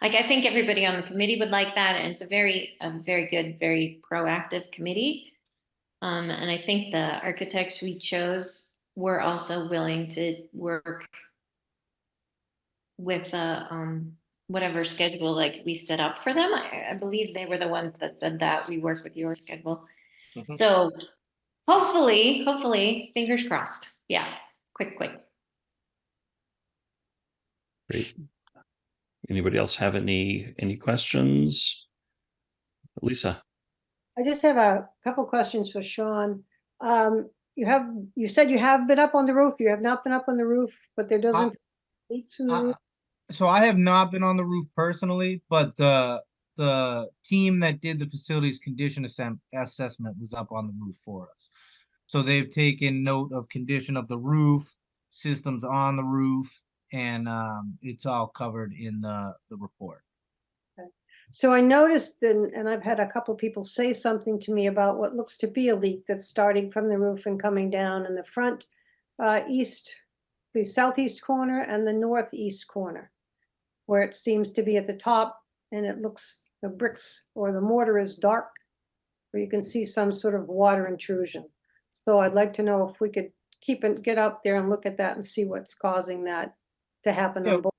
Speaker 2: Like, I think everybody on the committee would like that, and it's a very good, very proactive committee. And I think the architects we chose were also willing to work with whatever schedule like we set up for them. I believe they were the ones that said that we work with your schedule.
Speaker 10: Mhm.
Speaker 2: So hopefully, fingers crossed. Yeah, quick.
Speaker 1: Great. Anybody else have any questions? Lisa?
Speaker 4: I just have a couple questions for Sean. You said you have been up on the roof, you have not been up on the roof, but there doesn't leaks from the roof.
Speaker 11: So I have not been on the roof personally, but the team that did the facilities condition assessment was up on the roof for us. So they've taken note of condition of the roof, systems on the roof, and it's all covered in the report.
Speaker 4: So I noticed, and I've had a couple people say something to me about what looks to be a leak that's starting from the roof and coming down in the front the southeast corner and the northeast corner, where it seems to be at the top, and it looks, the bricks or the mortar is dark, where you can see some sort of water intrusion. So I'd like to know if we could get up there and look at that and see what's causing that to happen on both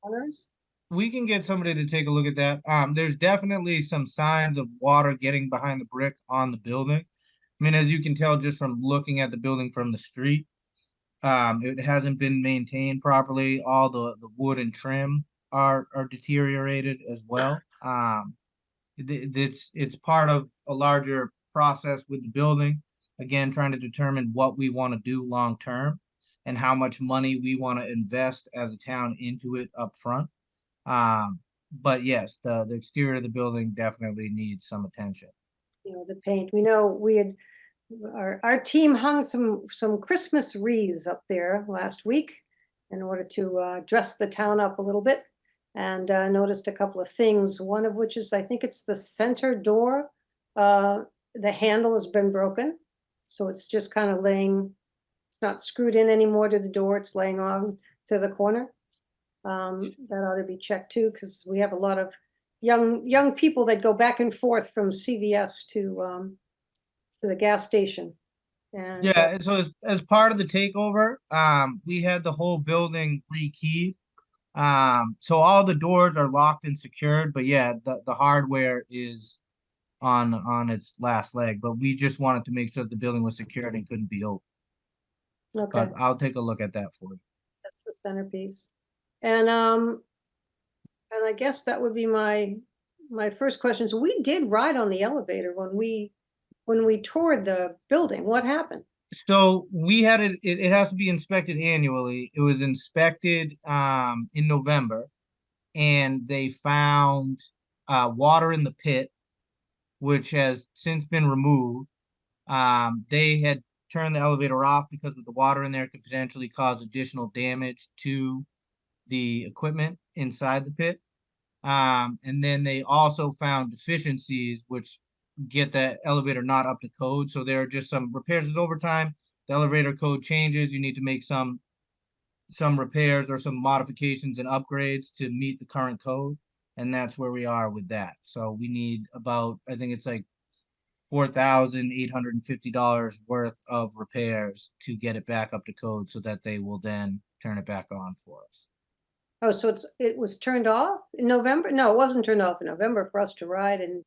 Speaker 4: corners.
Speaker 11: We can get somebody to take a look at that. There's definitely some signs of water getting behind the brick on the building. I mean, as you can tell just from looking at the building from the street, it hasn't been maintained properly. All the wood and trim are deteriorated as well. It's part of a larger process with the building. Again, trying to determine what we want to do long term and how much money we want to invest as a town into it up front. But yes, the exterior of the building definitely needs some attention.
Speaker 4: The paint, we know we had, our team hung some Christmas wreaths up there last week in order to dress the town up a little bit, and noticed a couple of things, one of which is, I think it's the center door. The handle has been broken, so it's just kind of laying, it's not screwed in anymore to the door, it's laying on to the corner. That ought to be checked too, because we have a lot of young people that go back and forth from CVS to the gas station. And
Speaker 11: yeah, so as part of the takeover, we had the whole building rekeyed. So all the doors are locked and secured, but yeah, the hardware is on its last leg. But we just wanted to make sure that the building was secured and couldn't be opened.
Speaker 4: okay,
Speaker 11: But I'll take a look at that for you.
Speaker 4: that's the centerpiece. And I guess that would be my first question. So we did ride on the elevator when we toured the building. What happened?
Speaker 11: So we had it has to be inspected annually. It was inspected in November, and they found water in the pit, which has since been removed. They had turned the elevator off because of the water in there could potentially cause additional damage to the equipment inside the pit. And then they also found deficiencies, which get the elevator not up to code. So there are just some repairs. As over time, the elevator code changes. You need to make some repairs or some modifications and upgrades to meet the current code. And that's where we are with that. So we need about, I think it's like $4,850 worth of repairs to get it back up to code so that they will then turn it back on for us.
Speaker 4: Oh, so it was turned off in November? No, it wasn't turned off in November for us to ride in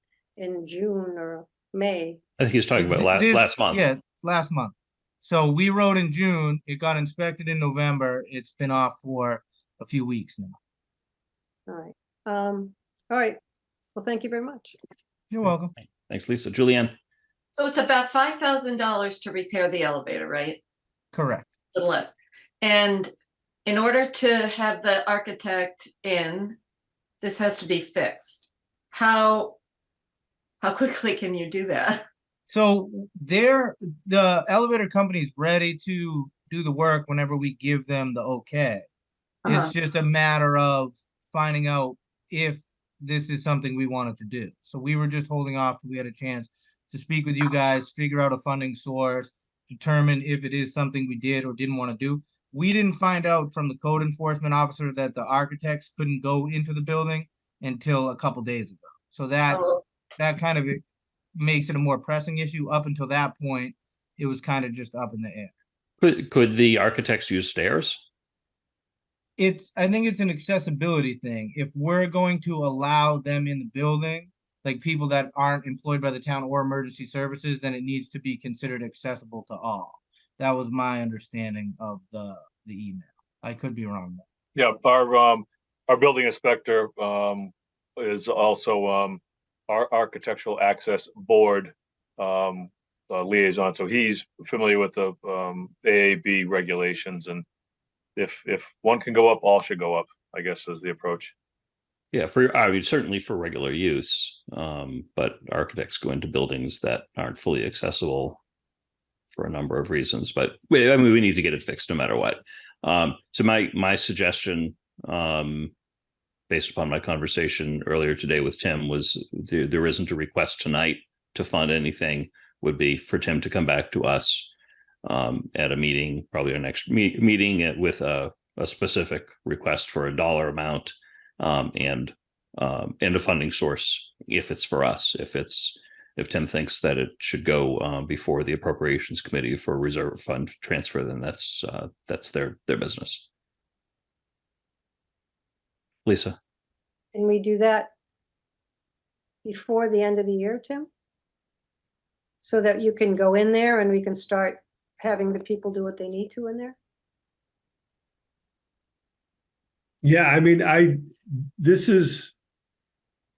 Speaker 4: June or May.
Speaker 1: I think he's talking about last month.
Speaker 11: Yeah, last month. So we rode in June. It got inspected in November. It's been off for a few weeks now.
Speaker 4: All right. All right. Well, thank you very much.
Speaker 11: You're welcome.
Speaker 1: Thanks, Lisa. Julianne?
Speaker 3: So it's about $5,000 to repair the elevator, right?
Speaker 11: Correct.
Speaker 3: A little less. And in order to have the architect in, this has to be fixed. How quickly can you do that?
Speaker 11: So the elevator company's ready to do the work whenever we give them the okay.
Speaker 3: Uh-huh.
Speaker 11: It's just a matter of finding out if this is something we wanted to do. So we were just holding off till we had a chance to speak with you guys, figure out a funding source, determine if it is something we did or didn't want to do. We didn't find out from the code enforcement officer that the architects couldn't go into the building until a couple days ago. So
Speaker 3: Oh,
Speaker 11: that kind of makes it a more pressing issue. Up until that point, it was kind of just up in the air.
Speaker 1: Could the architects use stairs?
Speaker 11: I think it's an accessibility thing. If we're going to allow them in the building, like people that aren't employed by the town or emergency services, then it needs to be considered accessible to all. That was my understanding of the email. I could be wrong though.
Speaker 10: Yeah, our building inspector is also our architectural access board liaison. So he's familiar with the AAB regulations, and if one can go up, all should go up, I guess is the approach.
Speaker 1: Yeah, I mean, certainly for regular use, but architects go into buildings that aren't fully accessible for a number of reasons. But I mean, we need to get it fixed no matter what. So my suggestion, based upon my conversation earlier today with Tim, was there isn't a request tonight to fund anything. Would be for Tim to come back to us at a meeting, probably our next meeting, with a specific request for a dollar amount. And a funding source if it's for us. If Tim thinks that it should go before the appropriations committee for a reserve fund transfer, then that's their business. Lisa,
Speaker 4: Can we do that before the end of the year, Tim? So that you can go in there and we can start having the people do what they need to in there?
Speaker 12: Yeah, I mean, this is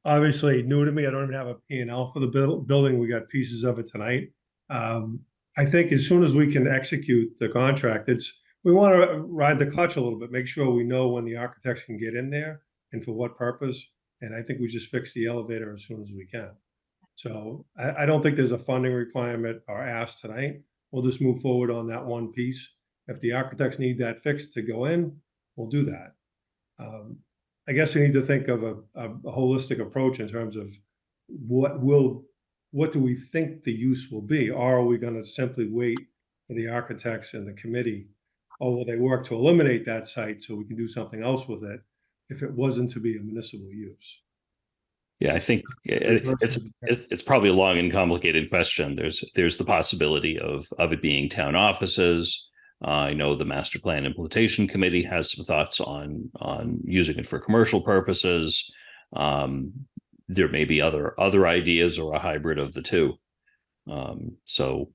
Speaker 12: obviously new to me. I don't even have a P&L for the building. We got pieces of it tonight. I think as soon as we can execute the contract, we want to ride the clutch a little bit, make sure we know when the architects can get in there and for what purpose. And I think we just fix the elevator as soon as we can. So I don't think there's a funding requirement or ask tonight. We'll just move forward on that one piece. If the architects need that fixed to go in, we'll do that. I guess we need to think of a holistic approach in terms of what do we think the use will be? Or are we going to simply wait for the architects and the committee? Or will they work to eliminate that site so we can do something else with it if it wasn't to be a municipal use?
Speaker 1: yeah, I think it's probably a long and complicated question. There's the possibility of it being town offices. I know the master plan implementation committee has some thoughts on using it for commercial purposes. There may be other ideas or a hybrid of the two. So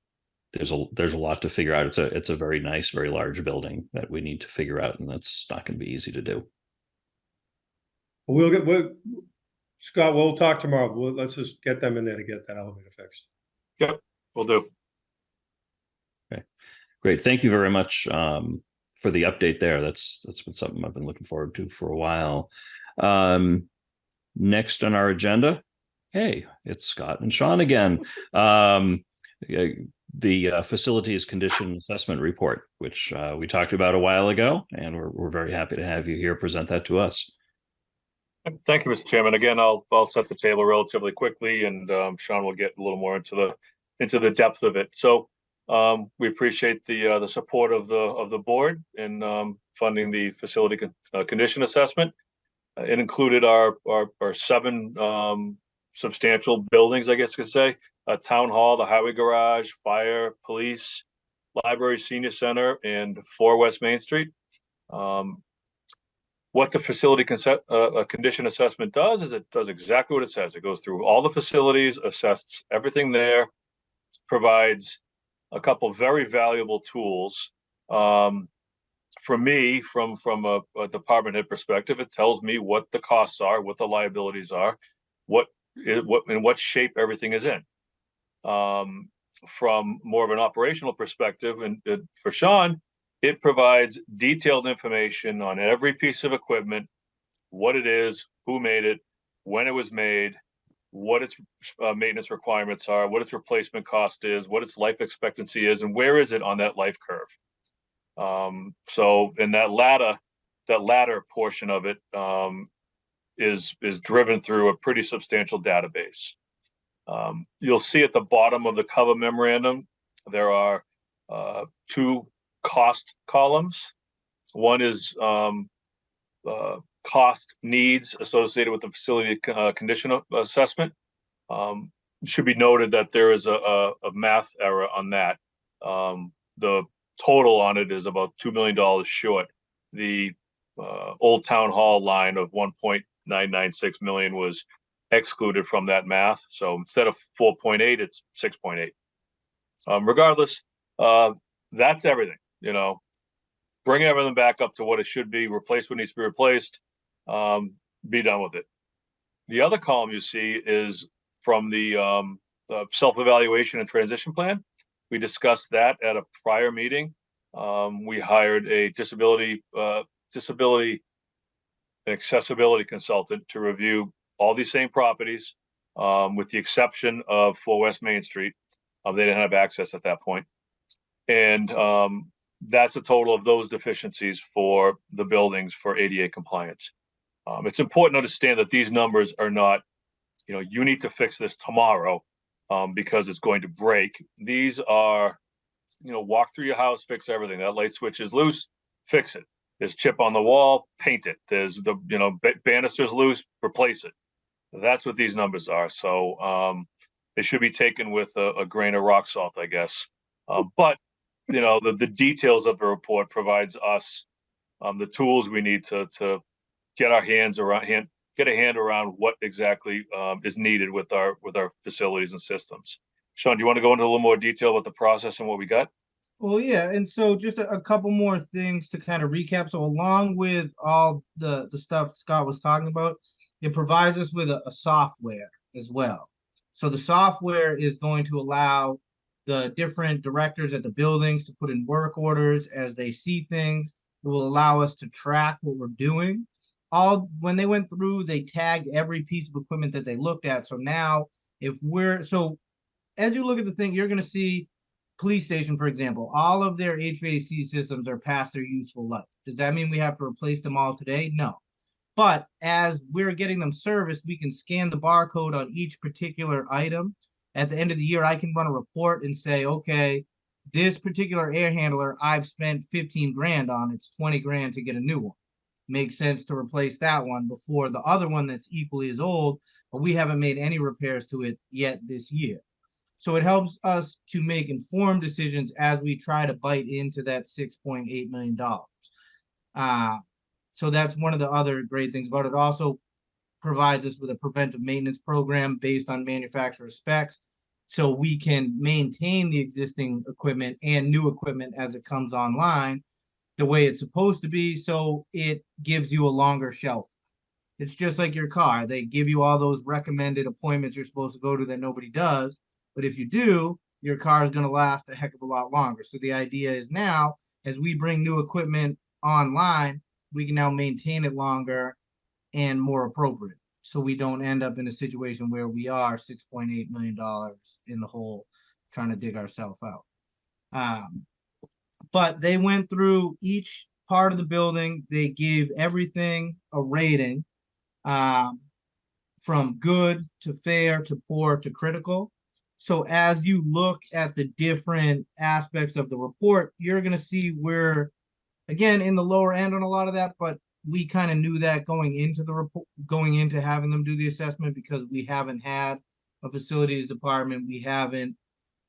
Speaker 1: there's a lot to figure out. It's a very nice, very large building that we need to figure out, and that's not going to be easy to do.
Speaker 12: Scott, we'll talk tomorrow. Let's just get them in there to get that elevator fixed.
Speaker 10: Yep, we'll do.
Speaker 1: Okay, great. Thank you very much for the update there. That's been something I've been looking forward to for a while. Next on our agenda, hey, it's Scott and Sean again. The facilities condition assessment report, which we talked about a while ago, and we're very happy to have you here present that to us.
Speaker 10: Thank you, Mr. Chairman. Again, I'll set the table relatively quickly, and Sean will get a little more into the depth of it. So we appreciate the support of the board in funding the facility condition assessment. It included our 7 substantial buildings, I guess you could say: a town hall, the highway garage, fire, police, library, senior center, and 4 West Main Street. What the facility condition assessment does is it does exactly what it says. It goes through all the facilities, assesses everything there, provides a couple very valuable tools. For me, from a department head perspective, it tells me what the costs are, what the liabilities are, in what shape everything is in. From more of an operational perspective, and for Sean, it provides detailed information on every piece of equipment, what it is, who made it, when it was made, what its maintenance requirements are, what its replacement cost is, what its life expectancy is, and where is it on that life curve. So in that latter portion of it is driven through a pretty substantial database. You'll see at the bottom of the cover memorandum, there are two cost columns. One is cost needs associated with the facility condition assessment. It should be noted that there is a math error on that. The total on it is about $2 million short. The Old Town Hall line of 1.996 million was excluded from that math. So instead of 4.8, it's 6.8. Regardless, that's everything, you know. Bring everything back up to what it should be, replace what needs to be replaced, be done with it. The other column you see is from the self-evaluation and transition plan. We discussed that at a prior meeting. We hired a disability and accessibility consultant to review all these same properties, with the exception of 4 West Main Street. They didn't have access at that point. And that's a total of those deficiencies for the buildings for ADA compliance. It's important to understand that these numbers are not, you know, you need to fix this tomorrow because it's going to break. These are, you know, walk through your house, fix everything. That light switch is loose, fix it. There's chip on the wall, paint it. There's the, you know, banister's loose, replace it. That's what these numbers are. So they should be taken with a grain of rock salt, I guess. But you know, the details of the report provides us the tools we need to get our hands around, get a hand around what exactly is needed with our facilities and systems. Sean, do you want to go into a little more detail about the process and what we got?
Speaker 11: Well, yeah, and so just a couple more things to kind of recap. So along with all the stuff Scott was talking about, it provides us with a software as well. So the software is going to allow the different directors at the buildings to put in work orders as they see things. It will allow us to track what we're doing. When they went through, they tagged every piece of equipment that they looked at. So now as you look at the thing, you're going to see police station, for example, all of their HVAC systems are past their useful life. Does that mean we have to replace them all today? No. But as we're getting them serviced, we can scan the barcode on each particular item. At the end of the year, I can run a report and say, okay, this particular air handler, I've spent 15 grand on, it's 20 grand to get a new one. Makes sense to replace that one before the other one that's equally as old, but we haven't made any repairs to it yet this year. So it helps us to make informed decisions as we try to bite into that $6.8 million. So that's one of the other great things about it. Also provides us with a preventive maintenance program based on manufacturer specs, so we can maintain the existing equipment and new equipment as it comes online the way it's supposed to be, so it gives you a longer shelf. It's just like your car. They give you all those recommended appointments you're supposed to go to that nobody does, but if you do, your car is going to last a heck of a lot longer. So the idea is now, as we bring new equipment online, we can now maintain it longer and more appropriate, so we don't end up in a situation where we are $6.8 million in the hole trying to dig ourselves out. But they went through each part of the building. They gave everything a rating, from good to fair to poor to critical. So as you look at the different aspects of the report, you're going to see we're, again, in the lower end on a lot of that, but we kind of knew that going into the report, going into having them do the assessment, because we haven't had a facilities department. We haven't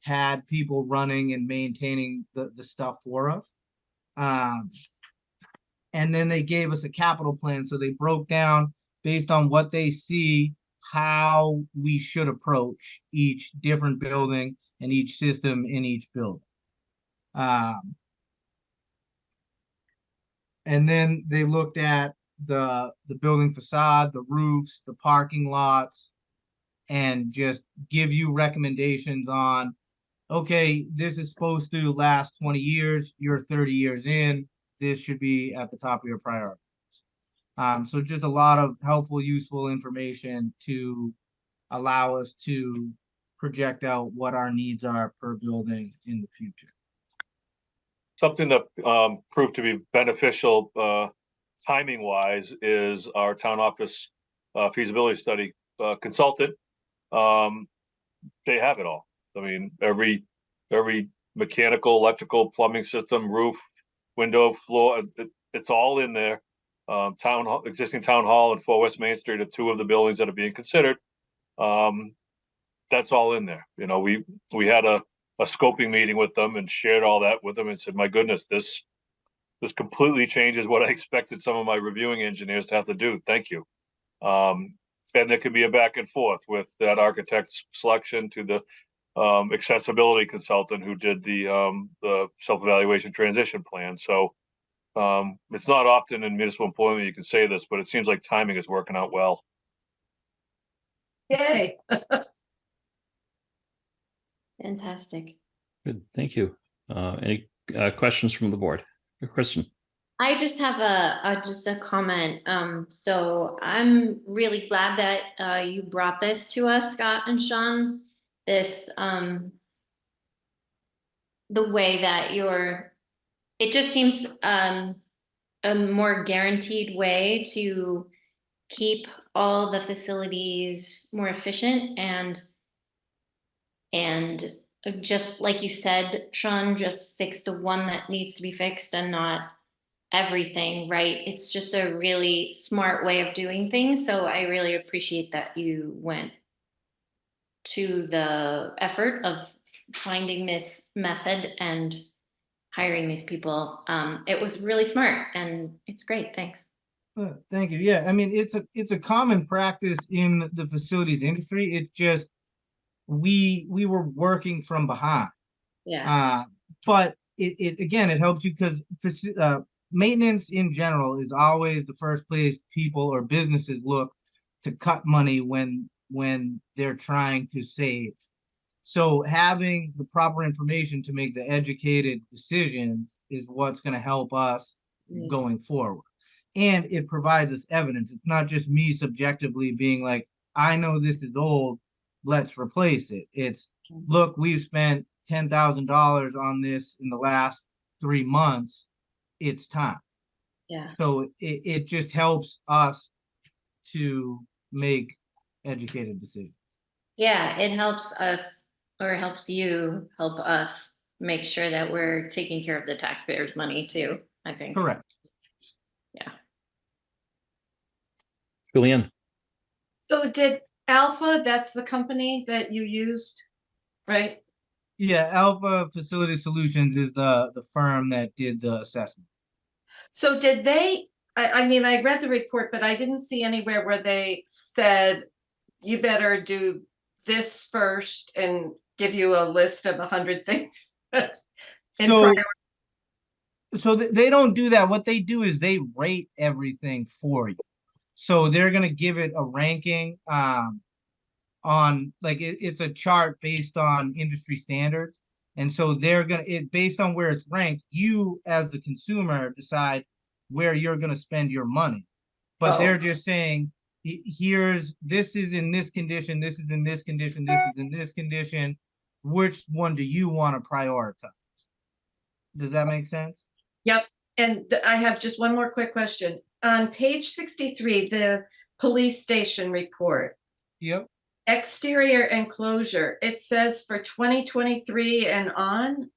Speaker 11: had people running and maintaining the stuff for us. And then they gave us a capital plan. So they broke down based on what they see, how we should approach each different building and each system in each building. And then they looked at the building facade, the roofs, the parking lots, and just give you recommendations on, okay, this is supposed to last 20 years. You're 30 years in. This should be at the top of your priorities. So just a lot of helpful, useful information to allow us to project out what our needs are per building in the future.
Speaker 10: Something that proved to be beneficial timing wise is our town office feasibility study consultant. They have it all. I mean, every mechanical, electrical, plumbing system, roof, window, floor, it's all in there. Existing town hall and 4 West Main Street are 2 of the buildings that are being considered. That's all in there. You know, we had a scoping meeting with them and shared all that with them and said, my goodness, this completely changes what I expected some of my reviewing engineers to have to do. Thank you. And there can be a back and forth with that architect's selection to the accessibility consultant who did the self-evaluation transition plan. So it's not often in municipal employment you can say this, but it seems like timing is working out well.
Speaker 3: Yay.
Speaker 2: Fantastic.
Speaker 1: Good, thank you. Any questions from the board? Kristen?
Speaker 2: I just have just a comment. So I'm really glad that you brought this to us, Scott and Sean. This the way that it just seems a more guaranteed way to keep all the facilities more efficient and just like you said, Sean, just fix the one that needs to be fixed and not everything, right? It's just a really smart way of doing things. So I really appreciate that you went to the effort of finding this method and hiring these people. It was really smart and it's great. Thanks.
Speaker 11: Thank you. Yeah, I mean, it's a common practice in the facilities industry. It's just we were working from behind.
Speaker 2: Yeah.
Speaker 11: But it again, it helps you because maintenance in general is always the first place people or businesses look to cut money when they're trying to save. So having the proper information to make the educated decisions is what's going to help us going forward. And it provides us evidence. It's not just me subjectively being like, I know this is old, let's replace it. It's, look, we've spent $10,000 on this in the last 3 months. It's time.
Speaker 2: Yeah.
Speaker 11: So it just helps us to make educated decisions.
Speaker 2: Yeah, it helps us or helps you help us make sure that we're taking care of the taxpayers' money too, I think.
Speaker 11: Correct.
Speaker 2: Yeah.
Speaker 1: Julianne?
Speaker 3: So did Alpha, that's the company that you used, right?
Speaker 11: Yeah, Alpha Facility Solutions is the firm that did the assessment.
Speaker 3: So did they, I mean, I read the report, but I didn't see anywhere where they said, you better do this first and give you a list of 100 things.
Speaker 11: So they don't do that. What they do is they rate everything for you. So they're going to give it a ranking on like it's a chart based on industry standards. And so they're going to, based on where it's ranked, you as the consumer decide where you're going to spend your money. But they're just saying, this is in this condition, this is in this condition, this is in this condition. Which one do you want to prioritize? Does that make sense?
Speaker 3: Yep. And I have just one more quick question. On page 63, the police station report.
Speaker 11: Yep.
Speaker 3: Exterior enclosure, it says for 2023 and on,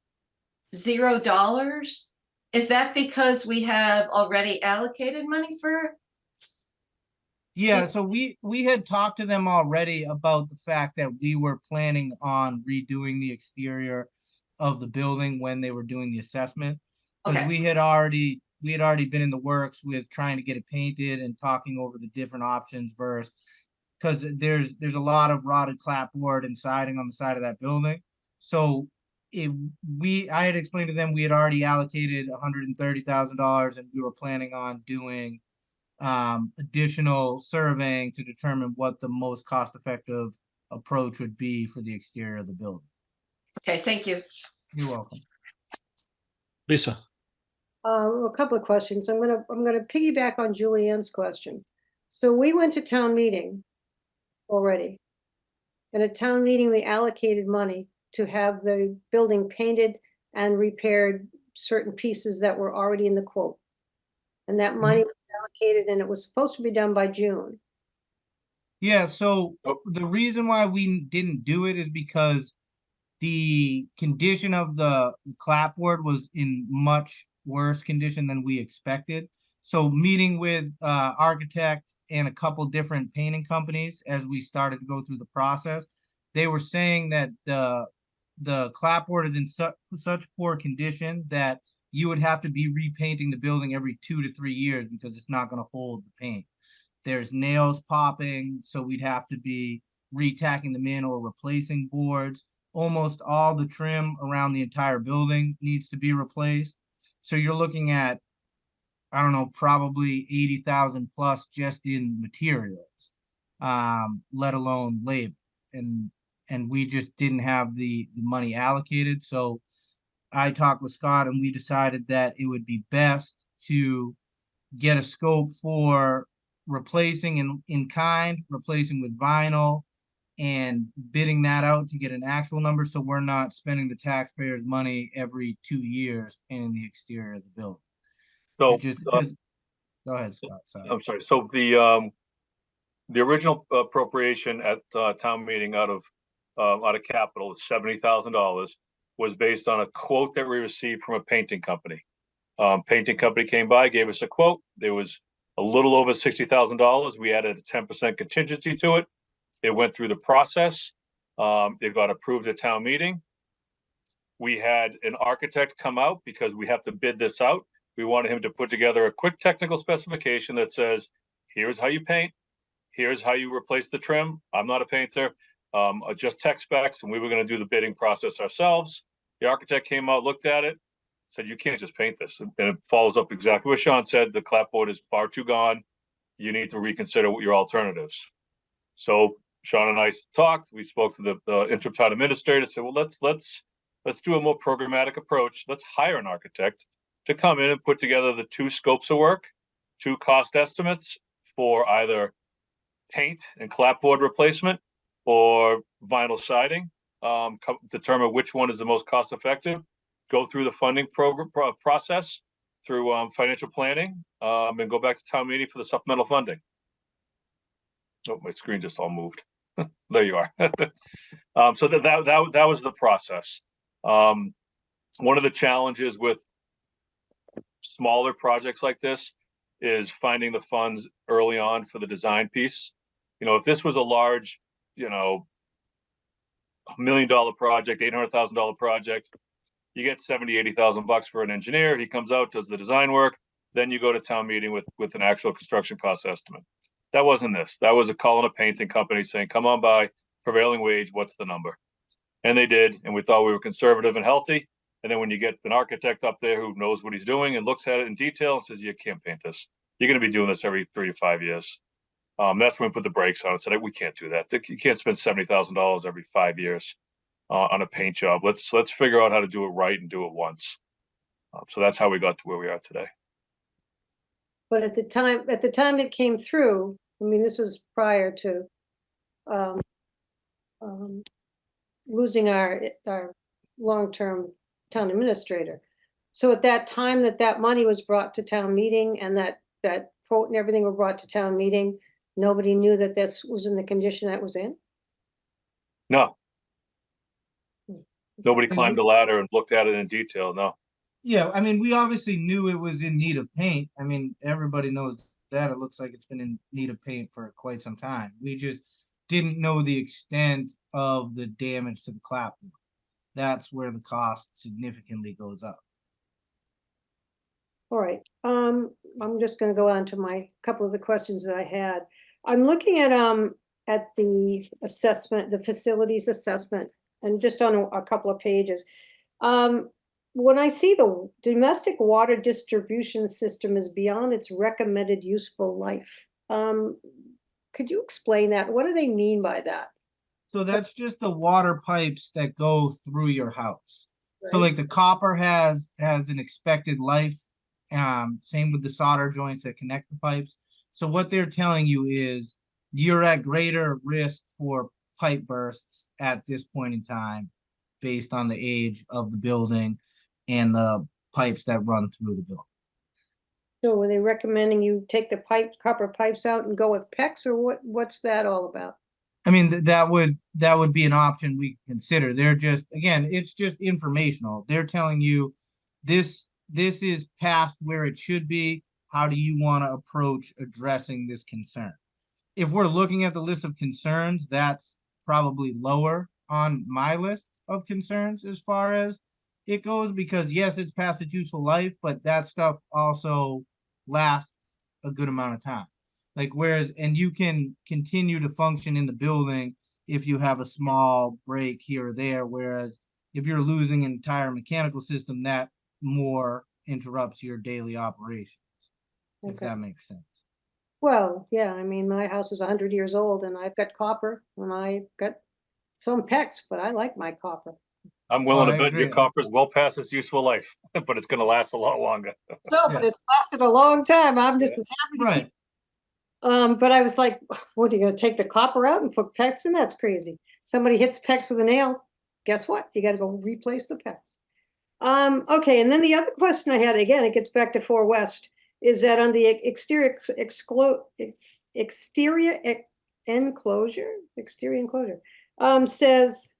Speaker 3: $0. Is that because we have already allocated money for it?
Speaker 11: Yeah, so we had talked to them already about the fact that we were planning on redoing the exterior of the building when they were doing the assessment. Because we had already been in the works with trying to get it painted and talking over the different options versus because there's a lot of rotted clapboard and siding on the side of that building. So I had explained to them we had already allocated $130,000 and we were planning on doing additional surveying to determine what the most cost-effective approach would be for the exterior of the building.
Speaker 3: Okay, thank you.
Speaker 11: You're welcome.
Speaker 1: Lisa?
Speaker 4: A couple of questions. I'm gonna piggyback on Julianne's question. So we went to town meeting already. And at town meeting, they allocated money to have the building painted and repaired certain pieces that were already in the quote. And that money was allocated and it was supposed to be done by June.
Speaker 11: Yeah, so
Speaker 10: Oh.
Speaker 11: the reason why we didn't do it is because the condition of the clapboard was in much worse condition than we expected. So meeting with architect and a couple different painting companies as we started to go through the process, they were saying that the clapboard is in such poor condition that you would have to be repainting the building every 2 to 3 years because it's not going to hold the paint. There's nails popping, so we'd have to be retacking them in or replacing boards. Almost all the trim around the entire building needs to be replaced. So you're looking at, I don't know, probably 80,000 plus just in materials, let alone labor. And we just didn't have the money allocated. So I talked with Scott and we decided that it would be best to get a scope for replacing in kind, replacing with vinyl, and bidding that out to get an actual number, so we're not spending the taxpayers' money every 2 years painting the exterior of the building.
Speaker 10: So,
Speaker 11: It just because, go ahead, Scott, sorry.
Speaker 10: I'm sorry. So the original appropriation at town meeting out of capital, $70,000, was based on a quote that we received from a painting company. Painting company came by, gave us a quote. There was a little over $60,000. We added a 10% contingency to it. It went through the process. It got approved at town meeting. We had an architect come out because we have to bid this out. We wanted him to put together a quick technical specification that says, here's how you paint. Here's how you replace the trim. I'm not a painter, just tech specs. And we were going to do the bidding process ourselves. The architect came out, looked at it, said, you can't just paint this. And it follows up exactly what Sean said. The clapboard is far too gone. You need to reconsider what your alternatives. So Sean and I talked. We spoke to the interim town administrator. Said, well, let's do a more programmatic approach. Let's hire an architect to come in and put together the 2 scopes of work, 2 cost estimates for either paint and clapboard replacement or vinyl siding. Determine which one is the most cost effective. Go through the funding program process through financial planning, and go back to town meeting for the supplemental funding. Oh, my screen just all moved. There you are. So that was the process. One of the challenges with smaller projects like this is finding the funds early on for the design piece. You know, if this was a large, $1 million project, $800,000 project, you get $70,000-$80,000 for an engineer. He comes out, does the design work, then you go to town meeting with an actual construction cost estimate. That wasn't this. That was calling a painting company saying, come on by, prevailing wage, what's the number? And they did, and we thought we were conservative and healthy. And then when you get an architect up there who knows what he's doing and looks at it in detail and says, you can't paint this. You're going to be doing this every 3 to 5 years. That's when we put the brakes on it. Said, we can't do that. You can't spend $70,000 every 5 years on a paint job. Let's figure out how to do it right and do it once. So that's how we got to where we are today.
Speaker 4: But at the time it came through, I mean, this was prior to losing our long-term town administrator. So at that time that money was brought to town meeting and that quote and everything were brought to town meeting, nobody knew that this was in the condition that it was in?
Speaker 10: No. Nobody climbed the ladder and looked at it in detail, no.
Speaker 11: Yeah, I mean, we obviously knew it was in need of paint. I mean, everybody knows that. It looks like it's been in need of paint for quite some time. We just didn't know the extent of the damage to the clapboard. That's where the cost significantly goes up.
Speaker 4: All right, I'm just gonna go on to my couple of the questions that I had. I'm looking at the assessment, the facilities assessment, and just on a couple of pages. When I see the domestic water distribution system is beyond its recommended useful life, could you explain that? What do they mean by that?
Speaker 11: So that's just the water pipes that go through your house. So
Speaker 4: Right.
Speaker 11: like the copper has an expected life. Same with the solder joints that connect the pipes. So what they're telling you is you're at greater risk for pipe bursts at this point in time based on the age of the building and the pipes that run through the building.
Speaker 4: So were they recommending you take the copper pipes out and go with PEX, or what's that all about?
Speaker 11: I mean, that would be an option we could consider. They're just, again, it's just informational. They're telling you this is past where it should be. How do you want to approach addressing this concern? If we're looking at the list of concerns, that's probably lower on my list of concerns as far as it goes, because yes, it's past its useful life, but that stuff also lasts a good amount of time. Like, whereas, and you can continue to function in the building if you have a small break here or there, whereas if you're losing an entire mechanical system, that more interrupts your daily operations, if
Speaker 4: Okay.
Speaker 11: that makes sense.
Speaker 4: Well, yeah, I mean, my house is 100 years old and I've got copper and I've got some PEX, but I like my copper.
Speaker 10: I'm willing
Speaker 11: I
Speaker 10: to bet your
Speaker 11: agree.
Speaker 10: copper's well past its useful life, but it's gonna last a lot longer.
Speaker 4: So, but it's lasted a long time. I'm just as happy to keep.
Speaker 11: Right.
Speaker 4: But I was like, what, are you gonna take the copper out and put PEX in? That's crazy. Somebody hits PEX with a nail, guess what? You gotta go replace the PEX. Okay, and then the other question I had, again, it gets back to 4 West, is that on the exterior enclosure, says,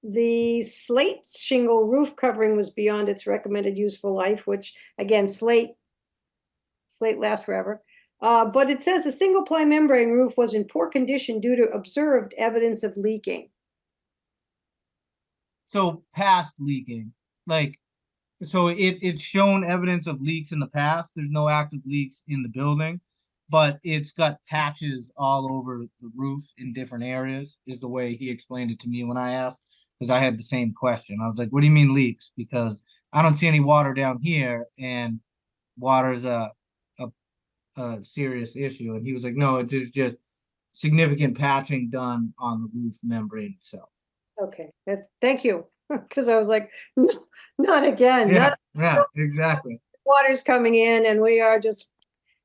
Speaker 4: the slate shingle roof covering was beyond its recommended useful life, which again, slate lasts forever. But it says a single ply membrane roof was in poor condition due to observed evidence of leaking.
Speaker 11: So past leaking, like, so it's shown evidence of leaks in the past. There's no active leaks in the building, but it's got patches all over the roof in different areas, is the way he explained it to me when I asked, because I had the same question. I was like, what do you mean leaks? Because I don't see any water down here, and water's a serious issue. And he was like, no, there's just significant patching done on the roof membrane itself.
Speaker 4: Okay, thank you. Because I was like, no, not again.
Speaker 11: Yeah, yeah, exactly.
Speaker 4: Water's coming in and we are just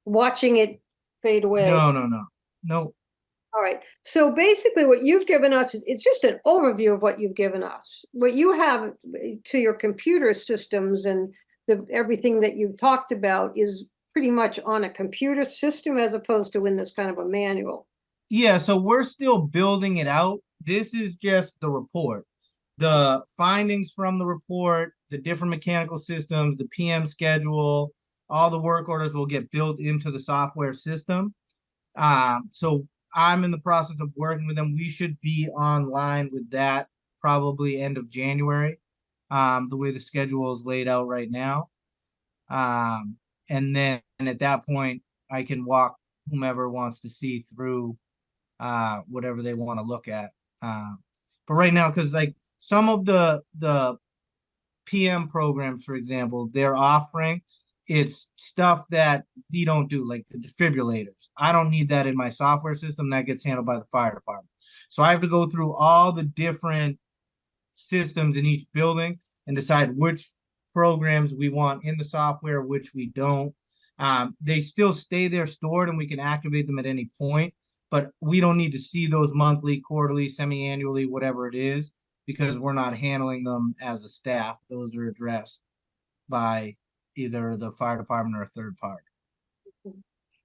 Speaker 4: watching it fade away.
Speaker 11: No.
Speaker 4: All right. So basically what you've given us is, it's just an overview of what you've given us. What you have to your computer systems and everything that you've talked about is pretty much on a computer system as opposed to in this kind of a manual.
Speaker 11: Yeah, so we're still building it out. This is just the report. The findings from the report, the different mechanical systems, the PM schedule, all the work orders will get built into the software system. So I'm in the process of working with them. We should be online with that probably end of January, the way the schedule is laid out right now. And then at that point, I can walk whomever wants to see through whatever they want to look at. But right now, because like some of the PM programs, for example, they're offering, it's stuff that we don't do, like the defibrillators. I don't need that in my software system. That gets handled by the fire department. So I have to go through all the different systems in each building and decide which programs we want in the software, which we don't. They still stay there stored and we can activate them at any point, but we don't need to see those monthly, quarterly, semi-annually, whatever it is, because we're not handling them as a staff. Those are addressed by either the fire department or a third party.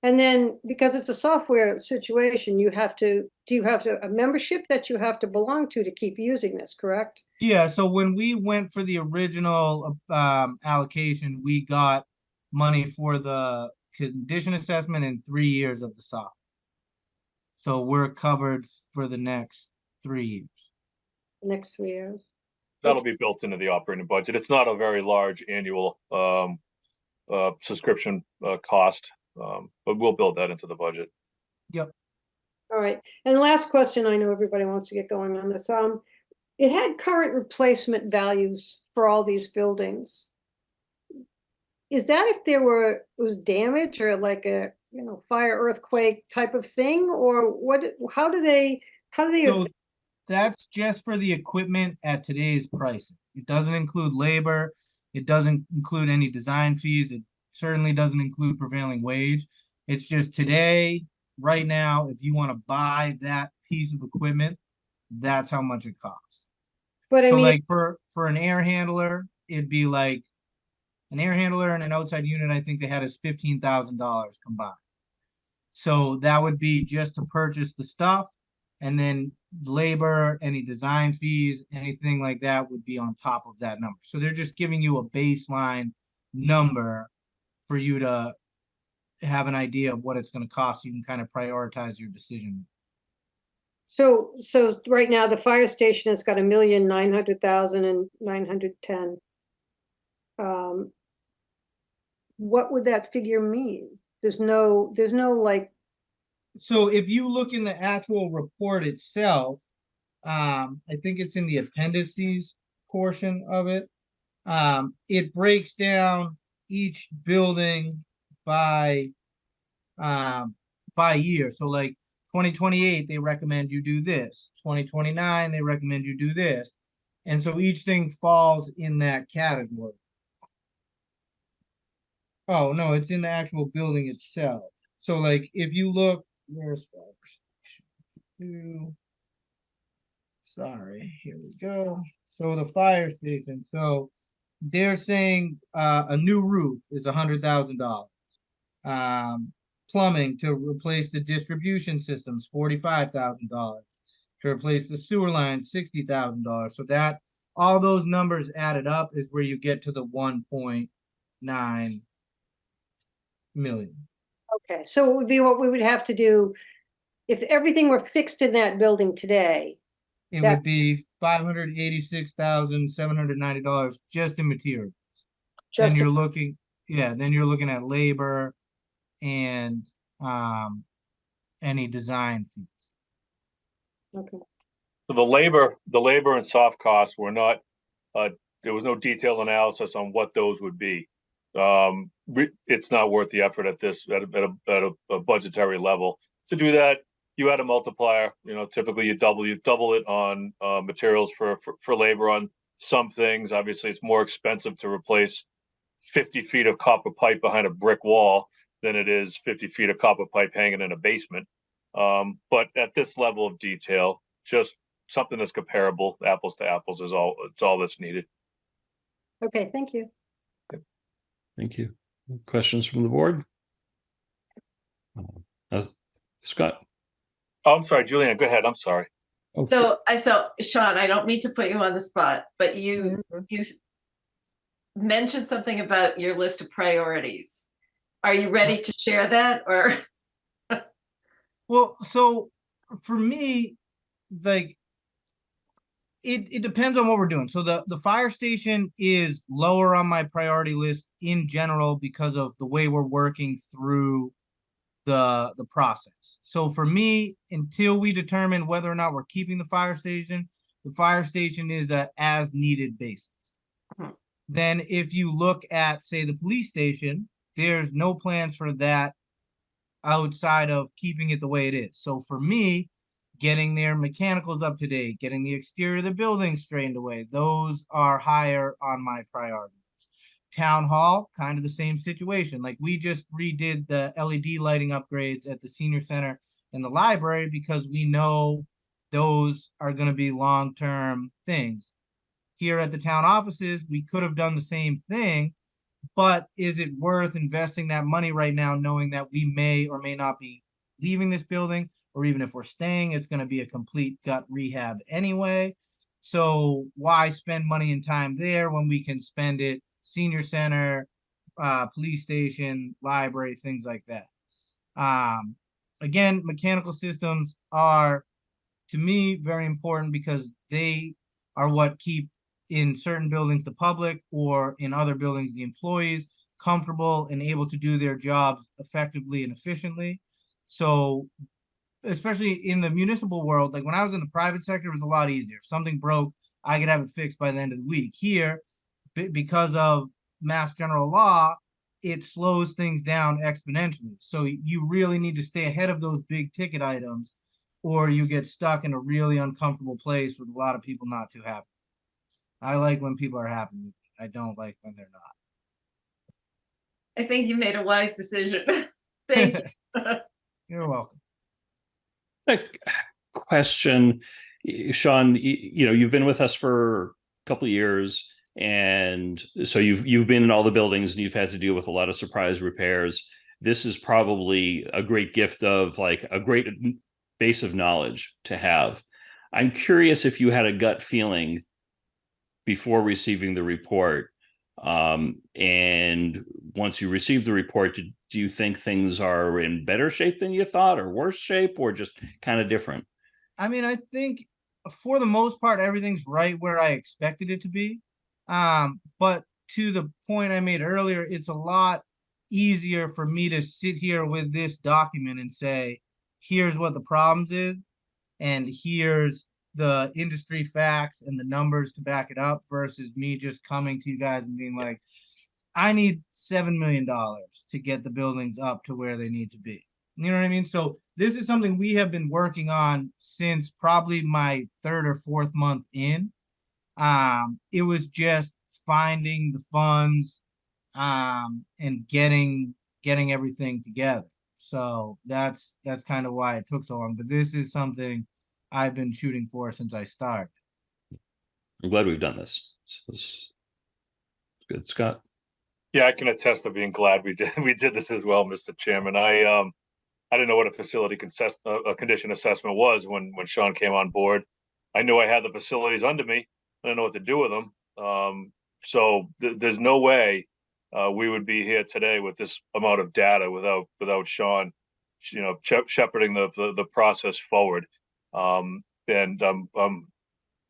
Speaker 4: And then because it's a software situation, do you have a membership that you have to belong to keep using this, correct?
Speaker 11: Yeah, so when we went for the original allocation, we got money for the condition assessment and 3 years of the software. So we're covered for the next 3 years.
Speaker 4: Next 3 years.
Speaker 10: That'll be built into the operating budget. It's not a very large annual subscription cost, but we'll build that into the budget.
Speaker 11: Yep.
Speaker 4: All right. And last question, I know everybody wants to get going on this. It had current replacement values for all these buildings. Is that if it was damage or like a fire, earthquake type of thing, or what? How do they?
Speaker 11: So that's just for the equipment at today's pricing. It doesn't include labor. It doesn't include any design fees. It certainly doesn't include prevailing wage. It's just today right now, if you want to buy that piece of equipment, that's how much it costs.
Speaker 4: But I
Speaker 11: So
Speaker 4: mean,
Speaker 11: like for an air handler, it'd be like an air handler and an outside unit, I think they had is $15,000 combined. So that would be just to purchase the stuff, and then labor, any design fees, anything like that would be on top of that number. So they're just giving you a baseline number for you to have an idea of what it's going to cost. You can kind of prioritize your decision.
Speaker 4: so right now the fire station has got 1,900,000 and 910. What would that figure mean? There's no like,
Speaker 11: So if you look in the actual report itself, I think it's in the appendices portion of it. It breaks down each building by year. So like 2028, they recommend you do this. 2029, they recommend you do this. And so each thing falls in that category. Oh, no, it's in the actual building itself. So like if you look, where's fire station? Sorry, here we go. So the fire station, so they're saying a new roof is $100,000. Plumbing to replace the distribution systems, $45,000. To replace the sewer lines, $60,000. So that all those numbers added up is where you get to the 1.9 million.
Speaker 4: okay, so it would be what we would have to do if everything were fixed in that building today.
Speaker 11: It
Speaker 4: That-
Speaker 11: would be $586,790 just in materials. Then
Speaker 4: Just,
Speaker 11: you're looking, then you're looking at labor and any design fees.
Speaker 4: okay,
Speaker 10: So the labor and soft costs were not, there was no detailed analysis on what those would be. It's not worth the effort at a budgetary level. To do that, you add a multiplier, typically you double it on materials for labor on some things. Obviously, it's more expensive to replace 50 feet of copper pipe behind a brick wall than it is 50 feet of copper pipe hanging in a basement. But at this level of detail, just something that's comparable, apples to apples, is all that's needed.
Speaker 4: okay, thank you.
Speaker 1: Thank you. Questions from the board? Scott?
Speaker 10: Oh, I'm sorry, Julianne, go ahead. I'm sorry.
Speaker 1: Oh,
Speaker 3: So Sean, I don't mean to put you on the spot, but you mentioned something about your list of priorities. Are you ready to share that, or?
Speaker 11: Well, so for me, like it depends on what we're doing. So the fire station is lower on my priority list in general because of the way we're working through the process. So for me, until we determine whether or not we're keeping the fire station is a as needed basis. Then if you look at, say, the police station, there's no plans for that outside of keeping it the way it is. So for me, getting their mechanicals up to date, getting the exterior of the building straightened away, those are higher on my priorities. Town hall, kind of the same situation. Like we just redid the LED lighting upgrades at the senior center and the library because we know those are going to be long-term things. Here at the town offices, we could have done the same thing, but is it worth investing that money right now, knowing that we may or may not be leaving this building, or even if we're staying, it's going to be a complete gut rehab anyway. So why spend money and time there when we can spend it senior center, police station, library, things like that. Again, mechanical systems are, to me, very important because they are what keep in certain buildings the public, or in other buildings the employees, comfortable and able to do their jobs effectively and efficiently. So especially in the municipal world, like when I was in the private sector, it was a lot easier. If something broke, I could have it fixed by the end of the week. Here, because of Mass General Law, it slows things down exponentially. So you really need to stay ahead of those big ticket items, or you get stuck in a really uncomfortable place with a lot of people not too happy. I like when people are happy with me. I don't like when they're not.
Speaker 3: I think you made a wise decision. Thank you.
Speaker 11: You're welcome.
Speaker 1: A question, Sean, you've been with us for a couple of years, and so you've been in all the buildings and you've had to deal with a lot of surprise repairs. This is probably a great gift of like a great base of knowledge to have. I'm curious if you had a gut feeling before receiving the report. And once you receive the report, do you think things are in better shape than you thought, or worse shape, or just kind of different?
Speaker 11: I mean, I think for the most part, everything's right where I expected it to be. But to the point I made earlier, it's a lot easier for me to sit here with this document and say, here's what the problems is, and here's the industry facts and the numbers to back it up, versus me just coming to you guys and being like, I need $7 million to get the buildings up to where they need to be. You know what I mean? So this is something we have been working on since probably my third or fourth month in. It was just finding the funds and getting everything together. So that's kind of why it took so long. But this is something I've been shooting for since I started.
Speaker 1: I'm glad we've done this. It's good, Scott.
Speaker 10: Yeah, I can attest to being glad we did this as well, Mr. Chairman. I didn't know what a facility condition assessment was when Sean came on board. I knew I had the facilities under me. I didn't know what to do with them. So there's no way we would be here today with this amount of data without Sean, shepherding the process forward. And I'm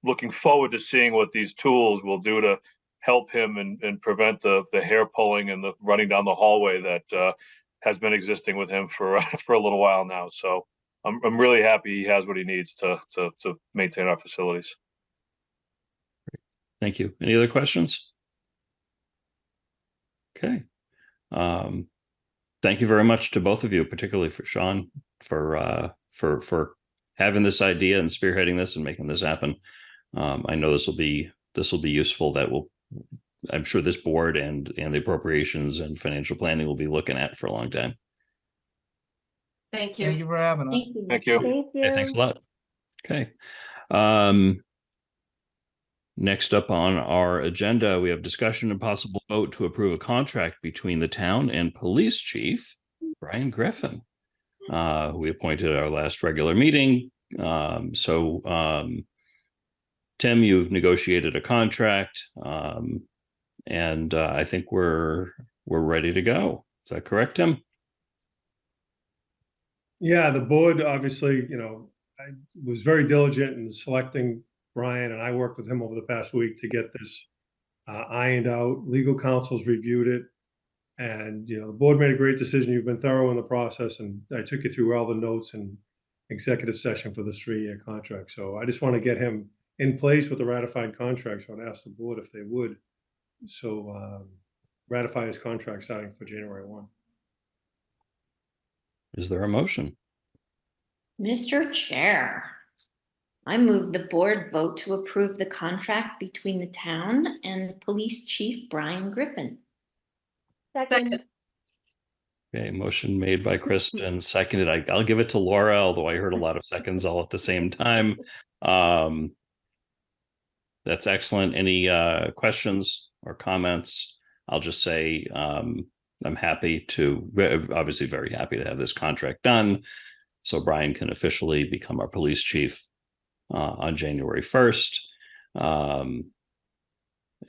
Speaker 10: looking forward to seeing what these tools will do to help him and prevent the hair pulling and the running down the hallway that has been existing with him for a little while now. So I'm really happy he has what he needs to maintain our facilities.
Speaker 1: Thank you. Any other questions? Okay. Thank you very much to both of you, particularly for Sean, for having this idea and spearheading this and making this happen. I know this will be useful. I'm sure this board and the appropriations and financial planning will be looking at for a long time.
Speaker 3: Thank you.
Speaker 11: Thank you for having us.
Speaker 10: Thank you.
Speaker 9: Thank you.
Speaker 1: Okay, thanks a lot. Okay. Next up on our agenda, we have discussion and possible vote to approve a contract between the town and police chief, Brian Griffin, who we appointed at our last regular meeting. Tim, you've negotiated a contract, and I think we're ready to go. Is that correct, Tim?
Speaker 12: Yeah, the board obviously, I was very diligent in selecting Brian, and I worked with him over the past week to get this ironed out. Legal counsel's reviewed it, and the board made a great decision. You've been thorough in the process, and I took you through all the notes and executive session for this 3-year contract. So I just want to get him in place with the ratified contract. So I'd ask the board if they would ratify his contract starting for January 1.
Speaker 1: Is there a motion?
Speaker 2: Mr. Chair, I move the board vote to approve the contract between the town and Police Chief Brian Griffin.
Speaker 3: Second.
Speaker 1: Okay, motion made by Kristen, seconded. I'll give it to Laura, although I heard a lot of seconds all at the same time. That's excellent. Any questions or comments? I'll just say I'm obviously very happy to have this contract done, so Brian can officially become our police chief on January 1st.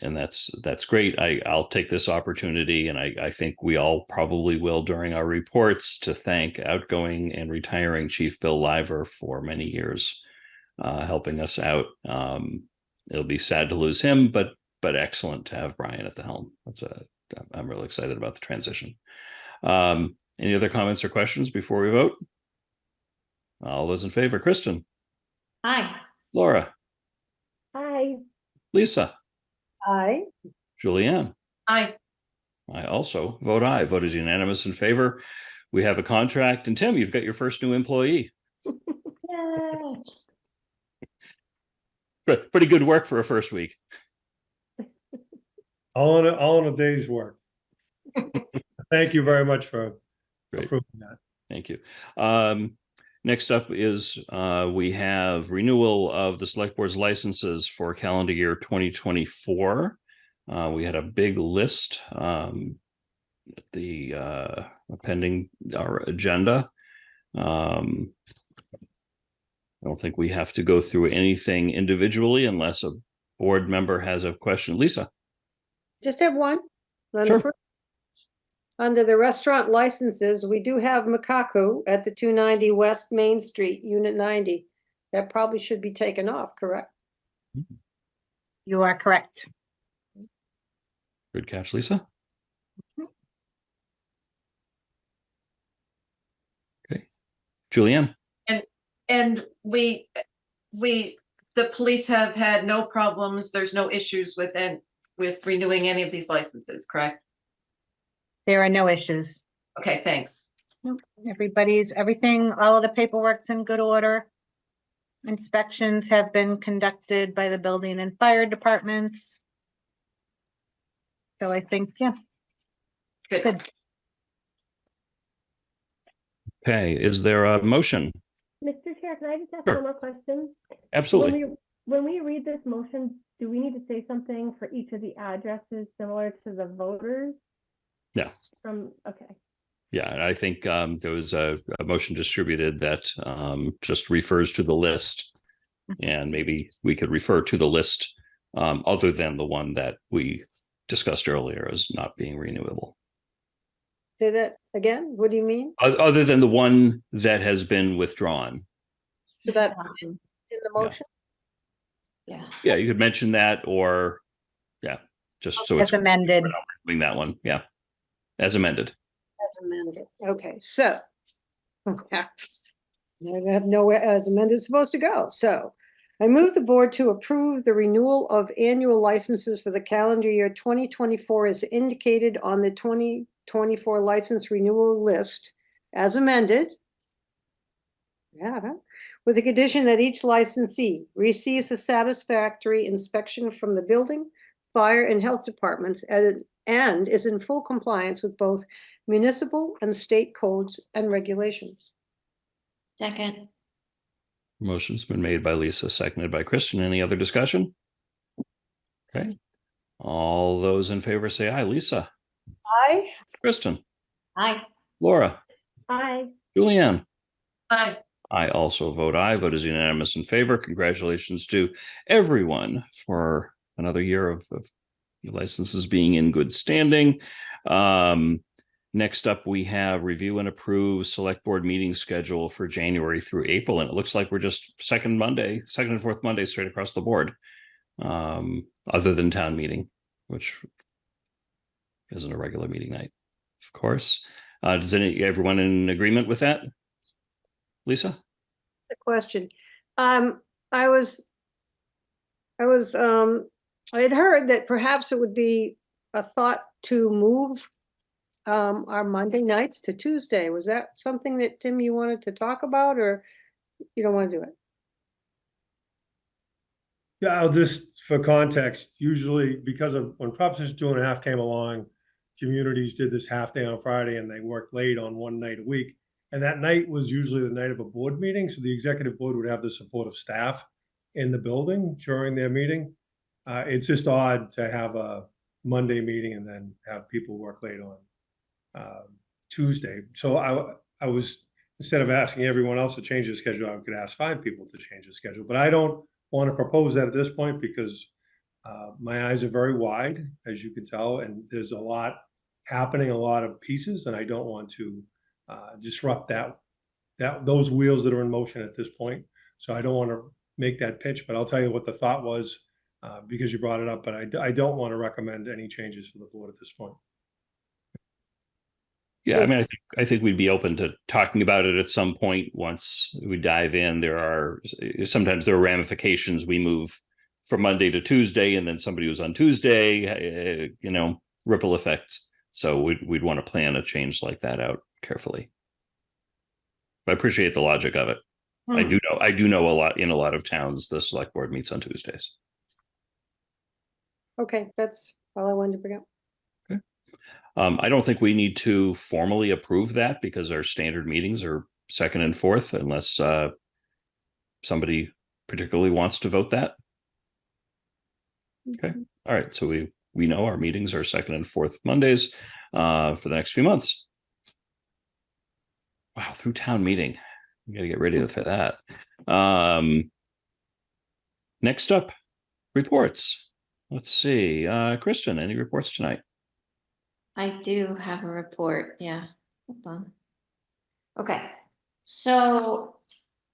Speaker 1: And that's great. I'll take this opportunity, and I think we all probably will during our reports, to thank outgoing and retiring Chief Bill Liver for many years helping us out. It'll be sad to lose him, but excellent to have Brian at the helm. I'm really excited about the transition. Any other comments or questions before we vote? All those in favor: Kristen.
Speaker 2: Aye.
Speaker 1: Laura.
Speaker 9: Hi.
Speaker 1: Lisa.
Speaker 4: Aye.
Speaker 1: Julianne.
Speaker 3: Aye.
Speaker 1: I also vote aye. Vote is unanimous in favor. We have a contract, and Tim, you've got your first new employee.
Speaker 2: Yay.
Speaker 1: Pretty good work for a first week.
Speaker 12: All in a day's work. Thank you very much for
Speaker 1: Great.
Speaker 12: approving that.
Speaker 1: Thank you. Next up is we have renewal of the select board's licenses for calendar year 2024. We had a big list pending our agenda. I don't think we have to go through anything individually unless a board member has a question. Lisa?
Speaker 4: Just have one. On the
Speaker 1: Sure.
Speaker 4: first- Under the restaurant licenses, we do have Makaku at the 290 West Main Street, Unit 90. That probably should be taken off, correct?
Speaker 5: You are correct.
Speaker 1: Good catch, Lisa. Okay. Julianne?
Speaker 3: And the police have had no problems. There's no issues with renewing any of these licenses, correct?
Speaker 5: There are no issues.
Speaker 3: Okay, thanks.
Speaker 5: Nope. All of the paperwork's in good order. Inspections have been conducted by the building and fire departments. So I think, yeah, good.
Speaker 1: Okay, is there a motion?
Speaker 9: Mr. Chair, can I just ask
Speaker 1: Sure.
Speaker 9: one more question?
Speaker 1: Absolutely.
Speaker 9: When we read this motion, do we need to say something for each of the addresses similar to the voters?
Speaker 1: No.
Speaker 9: Okay.
Speaker 1: Yeah, and I think there was a motion distributed that just refers to the list. And maybe we could refer to the list other than the one that we discussed earlier as not being renewable.
Speaker 4: Say that again? What do you mean?
Speaker 1: Other than the one that has been withdrawn.
Speaker 4: So that in the motion?
Speaker 2: Yeah.
Speaker 1: Yeah, you could mention that or, yeah, just so it's
Speaker 5: As amended.
Speaker 1: doing that one. Yeah, as amended.
Speaker 4: As amended. Okay, so. I have nowhere as amended is supposed to go. So I move the board to approve the renewal of annual licenses for the calendar year 2024 as indicated on the 2024 license renewal list as amended. Yeah, with the condition that each licensee receives a satisfactory inspection from the building, fire, and health departments and is in full compliance with both municipal and state codes and regulations.
Speaker 2: Second.
Speaker 1: Motion's been made by Lisa, seconded by Kristen. Any other discussion? Okay. All those in favor say aye. Lisa?
Speaker 4: Aye.
Speaker 1: Kristen?
Speaker 2: Aye.
Speaker 1: Laura?
Speaker 9: Aye.
Speaker 1: Julianne?
Speaker 3: Aye.
Speaker 1: I also vote aye. Vote is unanimous in favor. Congratulations to everyone for another year of licenses being in good standing. Next up, we have review and approve select board meeting schedule for January through April. And it looks like we're just second and fourth Monday straight across the board. Other than town meeting, which isn't a regular meeting night, of course. Does everyone in agreement with that? Lisa?
Speaker 4: The question. I had heard that perhaps it would be a thought to move our Monday nights to Tuesday. Was that something that, Tim, you wanted to talk about, or you don't want to do it?
Speaker 12: Yeah, I'll just, for context, usually because of when Proposition 2.5 came along, communities did this half day on Friday and they worked late on one night a week. And that night was usually the night of a board meeting. So the executive board would have the support of staff in the building during their meeting. It's just odd to have a Monday meeting and then have people work late on Tuesday. So I was, instead of asking everyone else to change their schedule, I could ask 5 people to change the schedule. But I don't want to propose that at this point because my eyes are very wide, as you can tell, and there's a lot happening, a lot of pieces, and I don't want to disrupt those wheels that are in motion at this point. So I don't want to make that pitch, but I'll tell you what the thought was because you brought it up. But I don't want to recommend any changes for the board at this point.
Speaker 1: Yeah, I mean, I think we'd be open to talking about it at some point once we dive in. Sometimes there are ramifications. We move from Monday to Tuesday, and then somebody who's on Tuesday, ripple effects. So we'd want to plan a change like that out carefully. I appreciate the logic of it. I do know in a lot of towns the select board meets on Tuesdays.
Speaker 4: Okay, that's all I wanted to bring up.
Speaker 1: I don't think we need to formally approve that because our standard meetings are 2nd and 4th, unless somebody particularly wants to vote that. Okay. All right. So we know our meetings are 2nd and 4th Mondays for the next few months. Wow, through town meeting. We got to get ready for that. Next up, reports. Let's see. Kristen, any reports tonight?
Speaker 2: I do have a report. Yeah. Hold on. Okay. So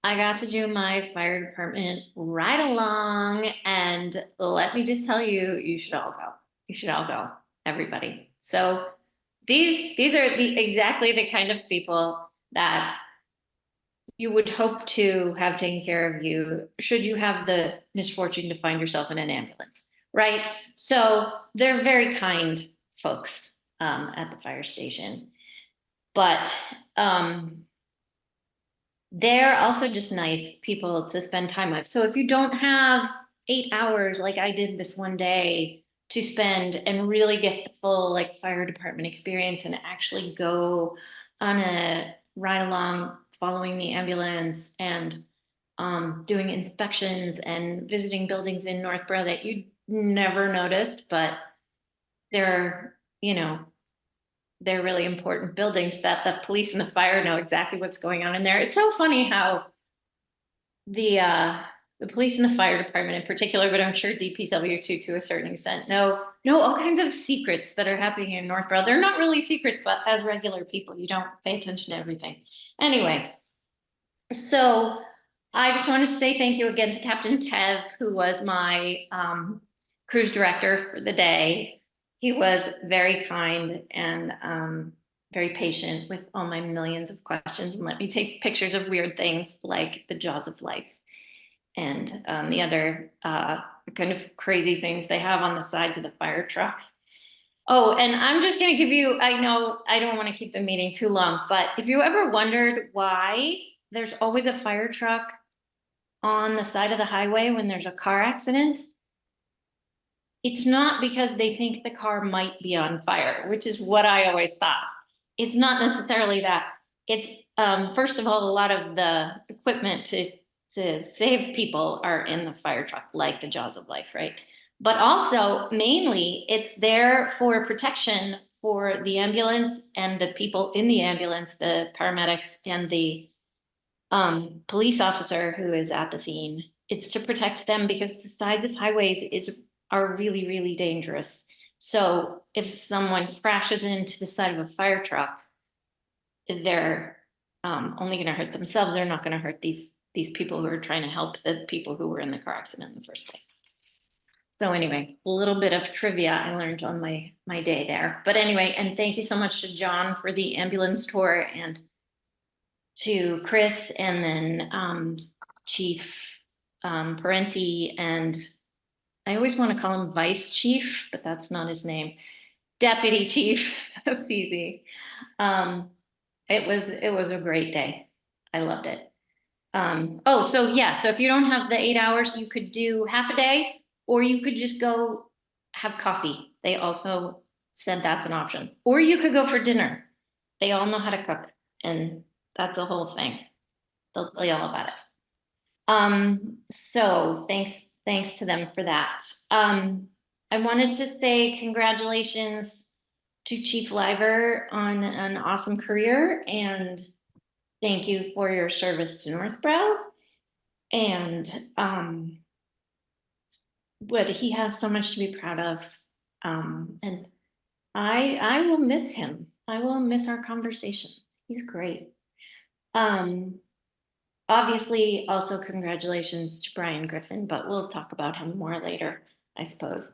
Speaker 2: I got to do my fire department ride along, and let me just tell you, you should all go. You should all go, everybody. So these are exactly the kind of people that you would hope to have taken care of you should you have the misfortune to find yourself in an ambulance, right? So they're very kind folks at the fire station, but they're also just nice people to spend time with. So if you don't have 8 hours like I did this one day to spend and really get the full like fire department experience and actually go on a ride along following the ambulance and doing inspections and visiting buildings in Northborough that you never noticed, but they're, you know, they're really important buildings that the police and the fire know exactly what's going on in there. It's so funny how the police and the fire department in particular, but I'm sure DPW too, to a certain extent, know all kinds of secrets that are happening in Northborough. They're not really secrets, but as regular people, you don't pay attention to everything. Anyway, so I just want to say thank you again to Captain Tev, who was my cruise director for the day. He was very kind and very patient with all my millions of questions and let me take pictures of weird things like the jaws of life and the other kind of crazy things they have on the sides of the fire trucks. Oh, and I'm just going to give you, I know I don't want to keep the meeting too long, but if you ever wondered why there's always a fire truck on the side of the highway when there's a car accident, it's not because they think the car might be on fire, which is what I always thought. It's not necessarily that. It's first of all, a lot of the equipment to save people are in the fire truck, like the jaws of life, right? But also, mainly, it's there for protection for the ambulance and the people in the ambulance, the paramedics and the police officer who is at the scene. It's to protect them because the sides of highways are really, really dangerous. So if someone crashes into the side of a fire truck, they're only going to hurt themselves. They're not going to hurt these people who are trying to help the people who were in the car accident in the first place. So anyway, a little bit of trivia I learned on my day there. But anyway, and thank you so much to John for the ambulance tour and to Chris and then Chief Parenti, and I always want to call him Vice Chief, but that's not his name. Deputy Chief CZ. It was a great day. I loved it. Oh, so yeah, so if you don't have the 8 hours, you could do half a day, or you could just go have coffee. They also said that's an option. Or you could go for dinner. They all know how to cook, and that's a whole thing. They'll tell you all about it. So thanks to them for that. I wanted to say congratulations to Chief Liver on an awesome career, and thank you for your service to Northborough. And but he has so much to be proud of. And I will miss him. I will miss our conversations. He's great. Obviously, also congratulations to Brian Griffin, but we'll talk about him more later, I suppose.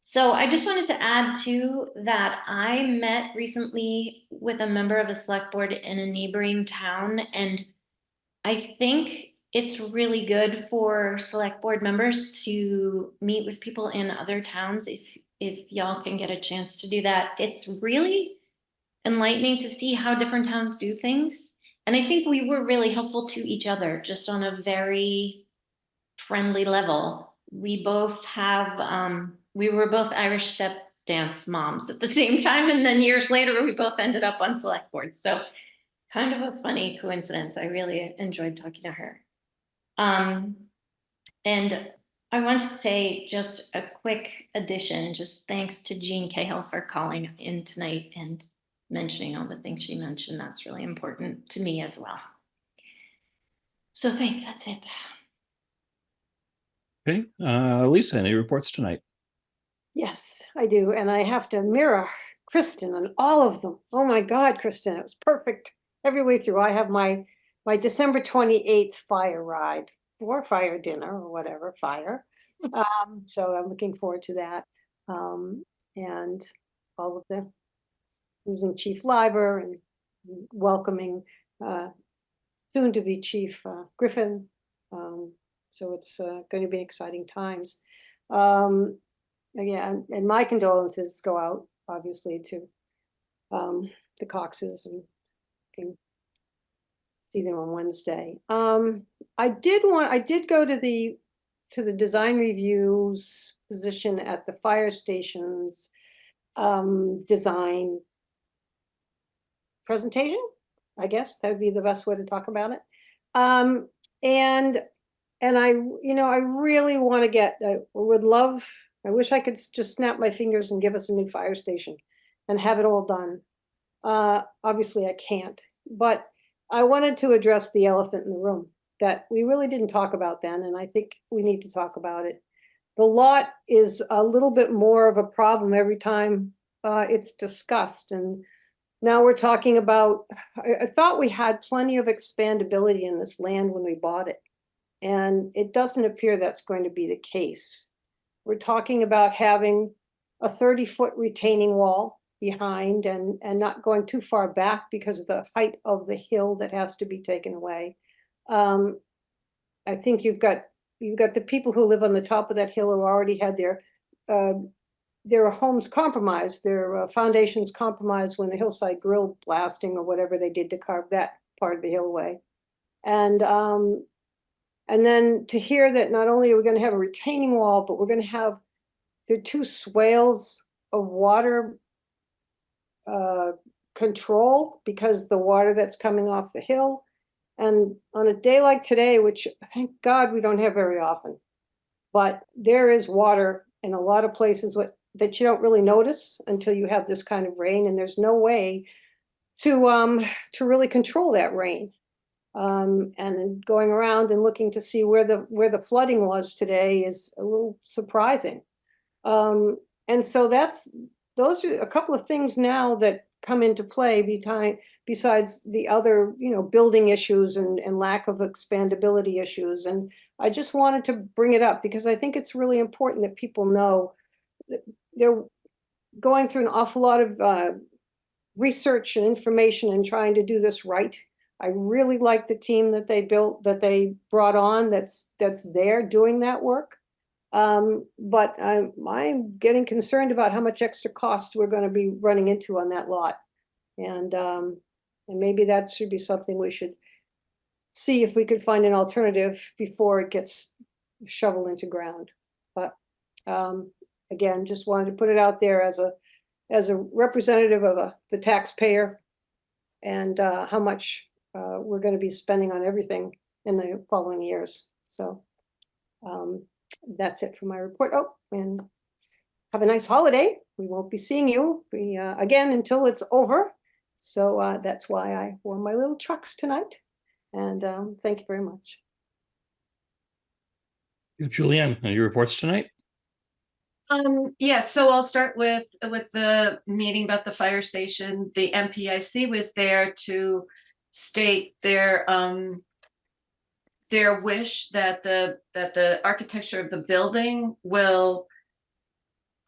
Speaker 2: So I just wanted to add too that I met recently with a member of a select board in a neighboring town, and I think it's really good for select board members to meet with people in other towns if y'all can get a chance to do that. It's really enlightening to see how different towns do things. And I think we were really helpful to each other just on a very friendly level. We both have, we were both Irish Step dance moms at the same time. And then years later, we both ended up on select board. So kind of a funny coincidence. I really enjoyed talking to her. And I want to say just a quick addition, just thanks to Jean Cahill for calling in tonight and mentioning all the things she mentioned. That's really important to me as well. So thanks, that's it.
Speaker 1: Okay, Lisa, any reports tonight?
Speaker 4: Yes, I do. And I have to mirror Kristen on all of them. Oh my God, Kristen, it was perfect every way through. I have my December 28th fire ride or fire dinner or whatever, fire. So I'm looking forward to that. And all of the using Chief Liver and welcoming soon to be Chief Griffin. So it's going to be exciting times. Again, and my condolences go out obviously to the Coxes and see them on Wednesday. I did go to the design reviews position at the fire stations design presentation. I guess that would be the best way to talk about it. And I, I really want to get, I wish I could just snap my fingers and give us a new fire station and have it all done. Obviously I can't, but I wanted to address the elephant in the room that we really didn't talk about then. And I think we need to talk about it. The lot is a little bit more of a problem every time it's discussed. And now we're talking about, I thought we had plenty of expandability in this land when we bought it. And it doesn't appear that's going to be the case. We're talking about having a 30-foot retaining wall behind and not going too far back because of the height of the hill that has to be taken away. I think you've got the people who live on the top of that hill who already had their homes compromised, their foundations compromised when the hillside grill blasting or whatever they did to carve that part of the hill away. And then to hear that not only are we going to have a retaining wall, but we're going to have the two swales of water control because the water that's coming off the hill. And on a day like today, which thank God we don't have very often, but there is water in a lot of places that you don't really notice until you have this kind of rain, and there's no way to really control that rain. And going around and looking to see where the flooding was today is a little surprising. And so those are a couple of things now that come into play besides the other, building issues and lack of expandability issues. And I just wanted to bring it up because I think it's really important that people know that they're going through an awful lot of research and information and trying to do this right. I really like the team that they brought on that's there doing that work. But I'm getting concerned about how much extra cost we're going to be running into on that lot. And maybe that should be something we should see if we could find an alternative before it gets shoveled into ground. But again, just wanted to put it out there as a representative of the taxpayer and how much we're going to be spending on everything in the following years. So that's it for my report. Oh, and have a nice holiday. We won't be seeing you again until it's over. So that's why I wore my little trucks tonight. And thank you very much.
Speaker 1: Julianne, any reports tonight?
Speaker 3: Yes, so I'll start with the meeting about the fire station. The MPIC was there to state their wish that the architecture of the building will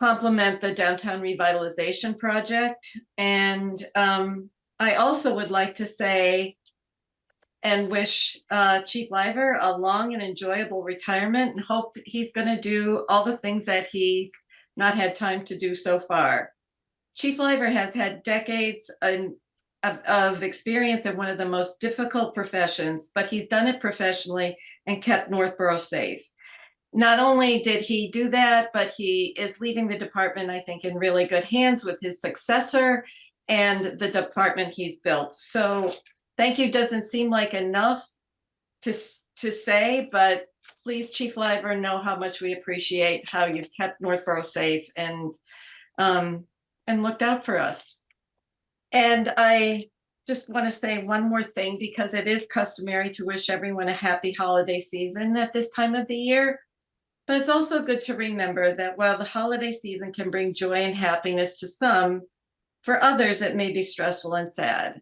Speaker 3: complement the downtown revitalization project. And I also would like to say and wish Chief Liver a long and enjoyable retirement and hope he's going to do all the things that he's not had time to do so far. Chief Liver has had decades of experience in one of the most difficult professions, but he's done it professionally and kept Northborough safe. not only did he do that, but he is leaving the department, I think, in really good hands with his successor and the department he's built. So thank you doesn't seem like enough to say, but please, Chief Liver, know how much we appreciate how you've kept Northborough safe and looked out for us. And I just want to say one more thing, because it is customary to wish everyone a happy holiday season at this time of the year. But it's also good to remember that while the holiday season can bring joy and happiness to some, for others, it may be stressful and sad.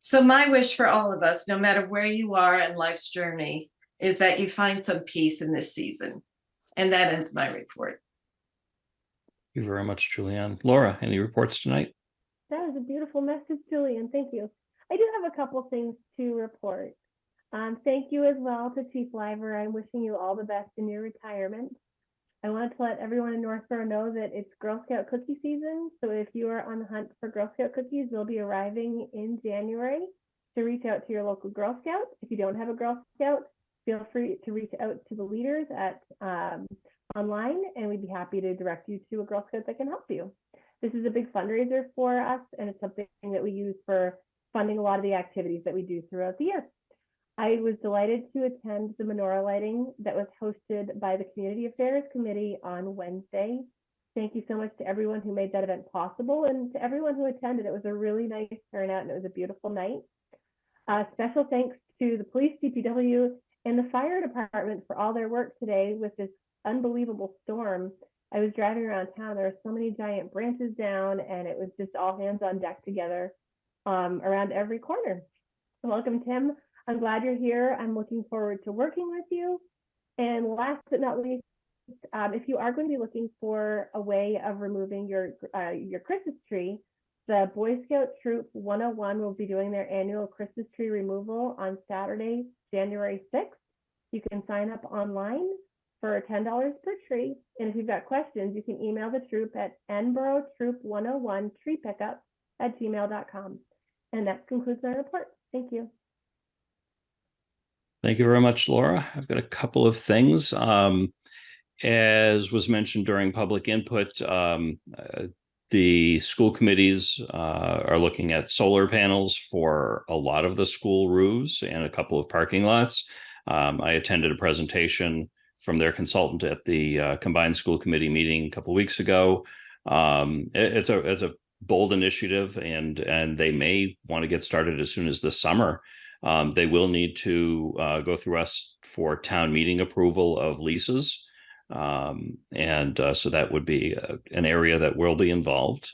Speaker 3: So my wish for all of us, no matter where you are in life's journey, is that you find some peace in this season. And that ends my report.
Speaker 1: Thank you very much, Julianne. Laura, any reports tonight?
Speaker 9: That was a beautiful message, Julian. Thank you. I do have a couple things to report. Thank you as well to Chief Liver. I'm wishing you all the best in your retirement. I wanted to let everyone in Northborough know that it's Girl Scout cookie season. So if you are on the hunt for Girl Scout cookies, they'll be arriving in January. To reach out to your local Girl Scout. If you don't have a Girl Scout, feel free to reach out to the leaders at online, and we'd be happy to direct you to a Girl Scout that can help you. This is a big fundraiser for us, and it's something that we use for funding a lot of the activities that we do throughout the year. I was delighted to attend the menorah lighting that was hosted by the Community Affairs Committee on Wednesday. Thank you so much to everyone who made that event possible, and to everyone who attended. It was a really nice turnout, and it was a beautiful night. Special thanks to the police, DPW, and the fire department for all their work today with this unbelievable storm. I was driving around town. There were so many giant branches down, and it was just all hands on deck together around every corner. Welcome, Tim. I'm glad you're here. I'm looking forward to working with you. And last but not least, if you are going to be looking for a way of removing your Christmas tree, the Boy Scout Troop 101 will be doing their annual Christmas tree removal on Saturday, January 6th. You can sign up online for $10 per tree. And if you've got questions, you can email the troop at nboroughtroop101treepickup@gmail.com. And that concludes my report. Thank you.
Speaker 1: Thank you very much, Laura. I've got a couple of things. As was mentioned during public input, the school committees are looking at solar panels for a lot of the school roofs and a couple of parking lots. I attended a presentation from their consultant at the combined school committee meeting a couple of weeks ago. It's a bold initiative, and they may want to get started as soon as this summer. They will need to go through us for town meeting approval of leases. So that would be an area that will be involved.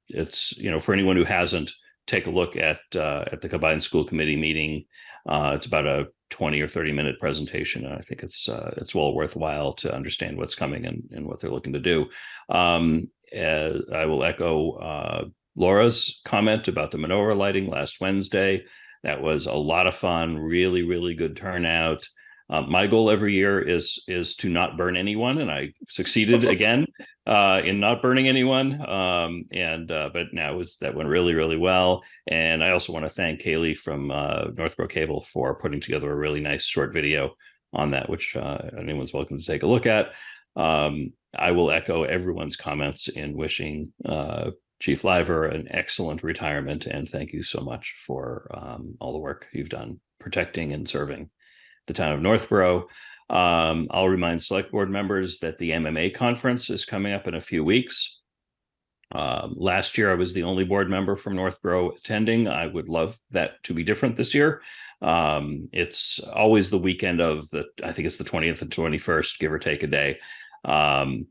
Speaker 1: It's for anyone who hasn't, take a look at the combined school committee meeting. It's about a 20 or 30 minute presentation, and I think it's well worthwhile to understand what's coming and what they're looking to do. I will echo Laura's comment about the menorah lighting last Wednesday. That was a lot of fun, really, really good turnout. My goal every year is to not burn anyone, and I succeeded again in not burning anyone. But now that went really, really well. And I also want to thank Kaylee from Northborough Cable for putting together a really nice short video on that, which anyone's welcome to take a look at. I will echo everyone's comments in wishing Chief Liver an excellent retirement, and thank you so much for all the work you've done protecting and serving the town of Northborough. I'll remind select board members that the MMA conference is coming up in a few weeks. Last year, I was the only board member from Northborough attending. I would love that to be different this year. It's always the weekend of I think it's the 20th and 21st, give or take a day.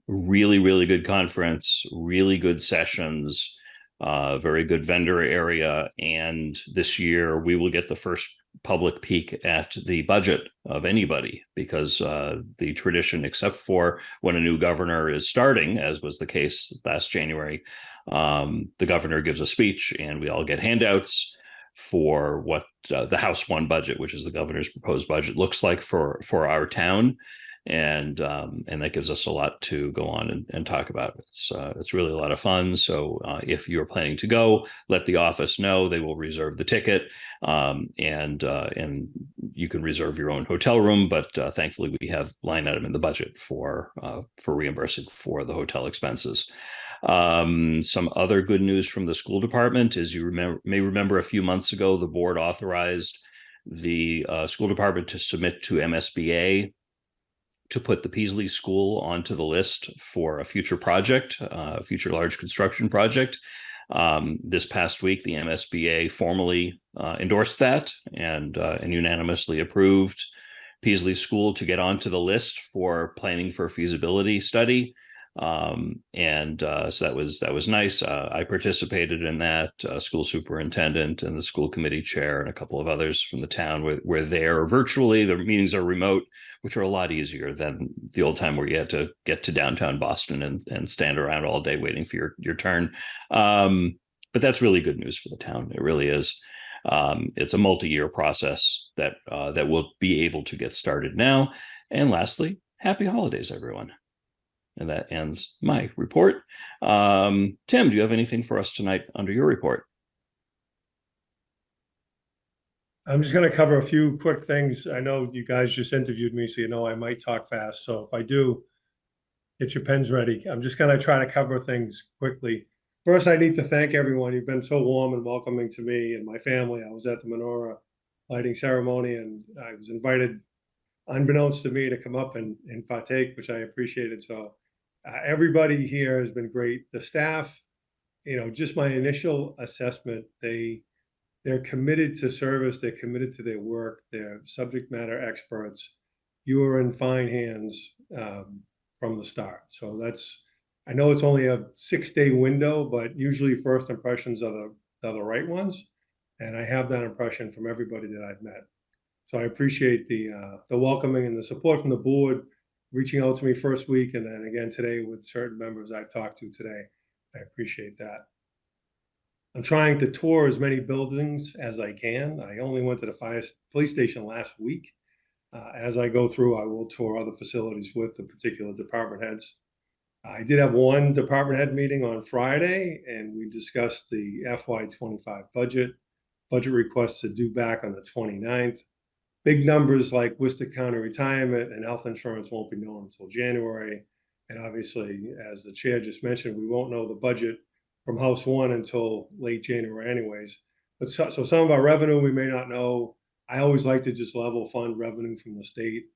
Speaker 1: Really, really good conference, really good sessions, very good vendor area. And this year we will get the first public peek at the budget of anybody, because the tradition, except for when a new governor is starting, as was the case last January, the governor gives a speech and we all get handouts for what the House 1 budget, which is the governor's proposed budget, looks like for our town. and that gives us a lot to go on and talk about. It's really a lot of fun. So if you're planning to go, let the office know. They will reserve the ticket, and you can reserve your own hotel room. But thankfully, we have line item in the budget for reimbursing for the hotel expenses. Some other good news from the school department is may remember a few months ago, the board authorized the school department to submit to MSBA to put the Peasley School onto the list for a future project, a future large construction project. This past week, the MSBA formally endorsed that and unanimously approved Peasley School to get onto the list for planning for a feasibility study. So that was nice. I participated in that. School superintendent and the school committee chair and a couple of others from the town were there virtually. The meetings are remote, which are a lot easier than the old time where you had to get to downtown Boston and stand around all day waiting for your turn. But that's really good news for the town. It really is. It's a multi-year process that we'll be able to get started now. And lastly, happy holidays, everyone. And that ends my report. Tim, do you have anything for us tonight under your report?
Speaker 12: I'm just going to cover a few quick things. I know you guys just interviewed me, so you know I might talk fast. So if I do, get your pens ready. I'm just going to try to cover things quickly. First, I need to thank everyone. You've been so warm and welcoming to me and my family. I was at the menorah lighting ceremony, and I was invited, unbeknownst to me, to come up and partake, which I appreciated. So everybody here has been great. The staff, just my initial assessment, they're committed to service. They're committed to their work. They're subject matter experts. You are in fine hands from the start. So I know it's only a 6-day window, but usually first impressions are the right ones. And I have that impression from everybody that I've met. So I appreciate the welcoming and the support from the board, reaching out to me first week, and then again today with certain members I've talked to today. I appreciate that. I'm trying to tour as many buildings as I can. I only went to the police station last week. As I go through, I will tour other facilities with the particular department heads. I did have one department head meeting on Friday, and we discussed the FY25 budget requests to due back on the 29th. Big numbers like Worcester County retirement and health insurance won't be known until January. And obviously, as the chair just mentioned, we won't know the budget from House 1 until late January anyways. But so some of our revenue we may not know. I always like to just level fund revenue from the state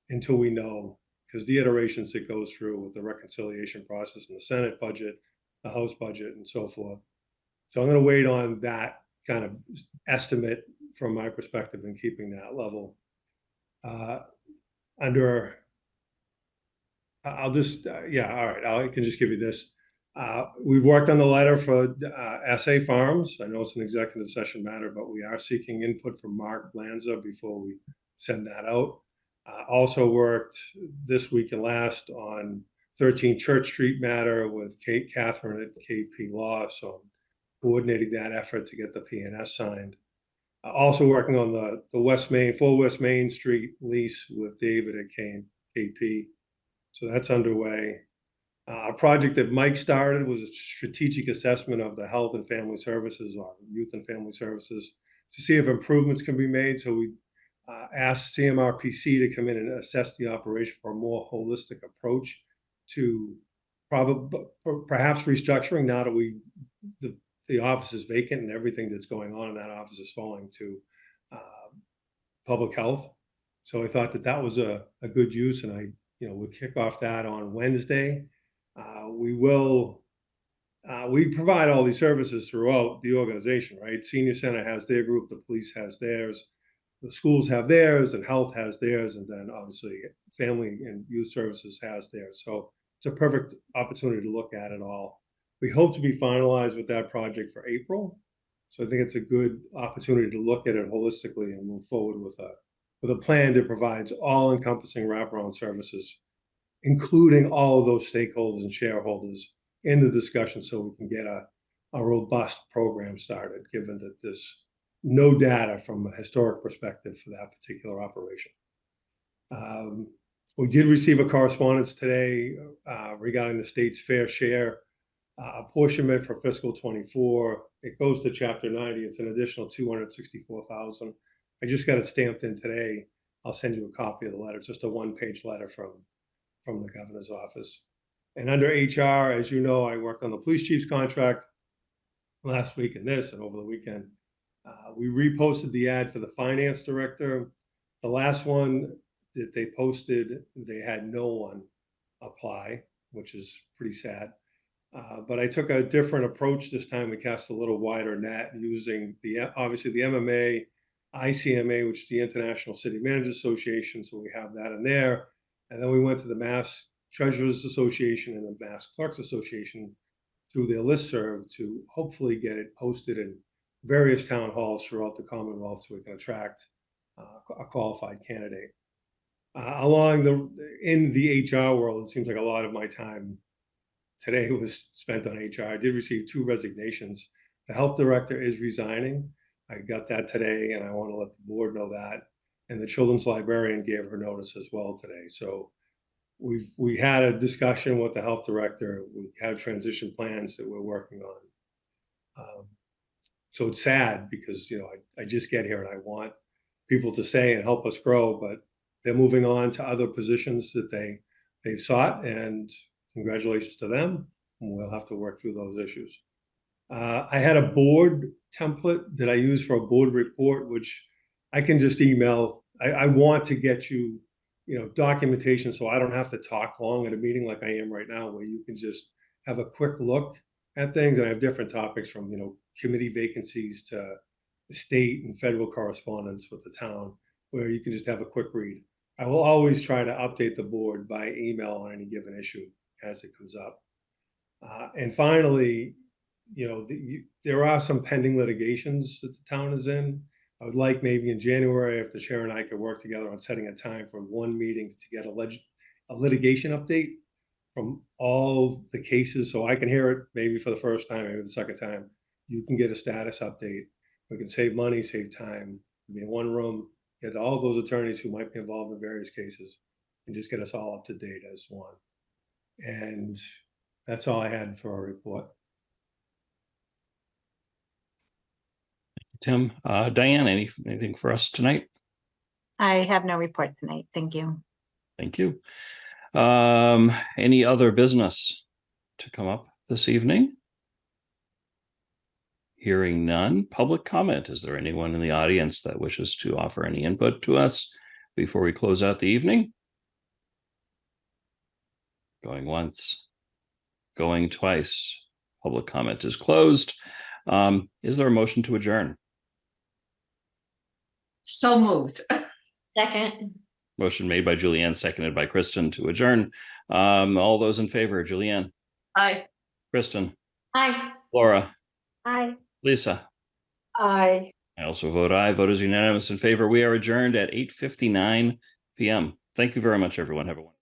Speaker 12: until we know, because the iterations it goes through with the reconciliation process and the Senate budget, the House budget, and so forth. So I'm going to wait on that kind of estimate from my perspective in keeping that level. I'll just, all right, I can just give you this. We've worked on the letter for SA Farms. I know it's an executive session matter, but we are seeking input from Mark Lanza before we send that out. Also worked this week and last on 13 Church Street matter with Catherine at KP Law. So I'm coordinating that effort to get the PNS signed. Also working on the full West Main Street lease with David at KP. So that's underway. A project that Mike started was a strategic assessment of the health and family services, or youth and family services, to see if improvements can be made. So we asked CMRPC to come in and assess the operation for a more holistic approach to perhaps restructuring now that the office is vacant and everything that's going on in that office is falling to public health. So I thought that was a good use, and we'll kick off that on Wednesday. We provide all these services throughout the organization, right? Senior Center has their group, the police has theirs, the schools have theirs, and health has theirs, and then obviously family and youth services has theirs. So it's a perfect opportunity to look at it all. We hope to be finalized with that project for April. So I think it's a good opportunity to look at it holistically and move forward with a plan that provides all-encompassing wraparound services, including all of those stakeholders and shareholders in the discussion, so we can get a robust program started, given that there's no data from a historic perspective for that particular operation. We did receive a correspondence today regarding the state's fair share apportionment for fiscal 24. It goes to Chapter 90. It's an additional $264,000. I just got it stamped in today. I'll send you a copy of the letter. It's just a one-page letter from the governor's office. And under HR, as you know, I worked on the police chief's contract last week and this and over the weekend. We reposted the ad for the finance director. The last one that they posted, they had no one apply, which is pretty sad. But I took a different approach this time. We cast a little wider net using obviously the MMA, ICMA, which is the International City Managers Association. So we have that in there. And then we went to the Mass Treasurers Association and the Mass Clerks Association through their listserv to hopefully get it posted in various town halls throughout the Commonwealth so we can attract a qualified candidate. In the HR world, it seems like a lot of my time today was spent on HR. I did receive 2 resignations. The health director is resigning. I got that today, and I want to let the board know that. And the children's librarian gave her notice as well today. So we had a discussion with the health director. We have transition plans that we're working on. So it's sad because, you know, I just get here and I want people to stay and help us grow, but they're moving on to other positions that they've sought, and congratulations to them. And we'll have to work through those issues. I had a board template that I use for a board report, which I can just email. I want to get you, documentation so I don't have to talk long at a meeting like I am right now, where you can just have a quick look at things. And I have different topics from, committee vacancies to state and federal correspondence with the town, where you can just have a quick read. I will always try to update the board by email on any given issue as it comes up. And finally, there are some pending litigations that the town is in. I would like maybe in January, if the chair and I could work together on setting a time for one meeting to get a litigation update from all the cases, so I can hear it maybe for the first time, maybe the second time. You can get a status update. We can save money, save time, be in one room, get all those attorneys who might be involved in various cases, and just get us all up to date as one. And that's all I had for a report.
Speaker 1: Tim, Diane, anything for us tonight?
Speaker 5: I have no report tonight. Thank you.
Speaker 1: Thank you. Any other business to come up this evening? Hearing none. Public comment. Is there anyone in the audience that wishes to offer any input to us before we close out the evening? Going once, going twice. Public comment is closed. Is there a motion to adjourn?
Speaker 3: So moved.
Speaker 2: Second.
Speaker 1: Motion made by Julianne, seconded by Kristen to adjourn. All those in favor, Julianne?
Speaker 3: Aye.
Speaker 1: Kristen?
Speaker 2: Aye.
Speaker 1: Laura?
Speaker 9: Aye.
Speaker 1: Lisa?
Speaker 4: Aye.
Speaker 1: I also vote aye. Vote is unanimous in favor. We are adjourned at 8:59 p.m. Thank you very much, everyone. Have a wonderful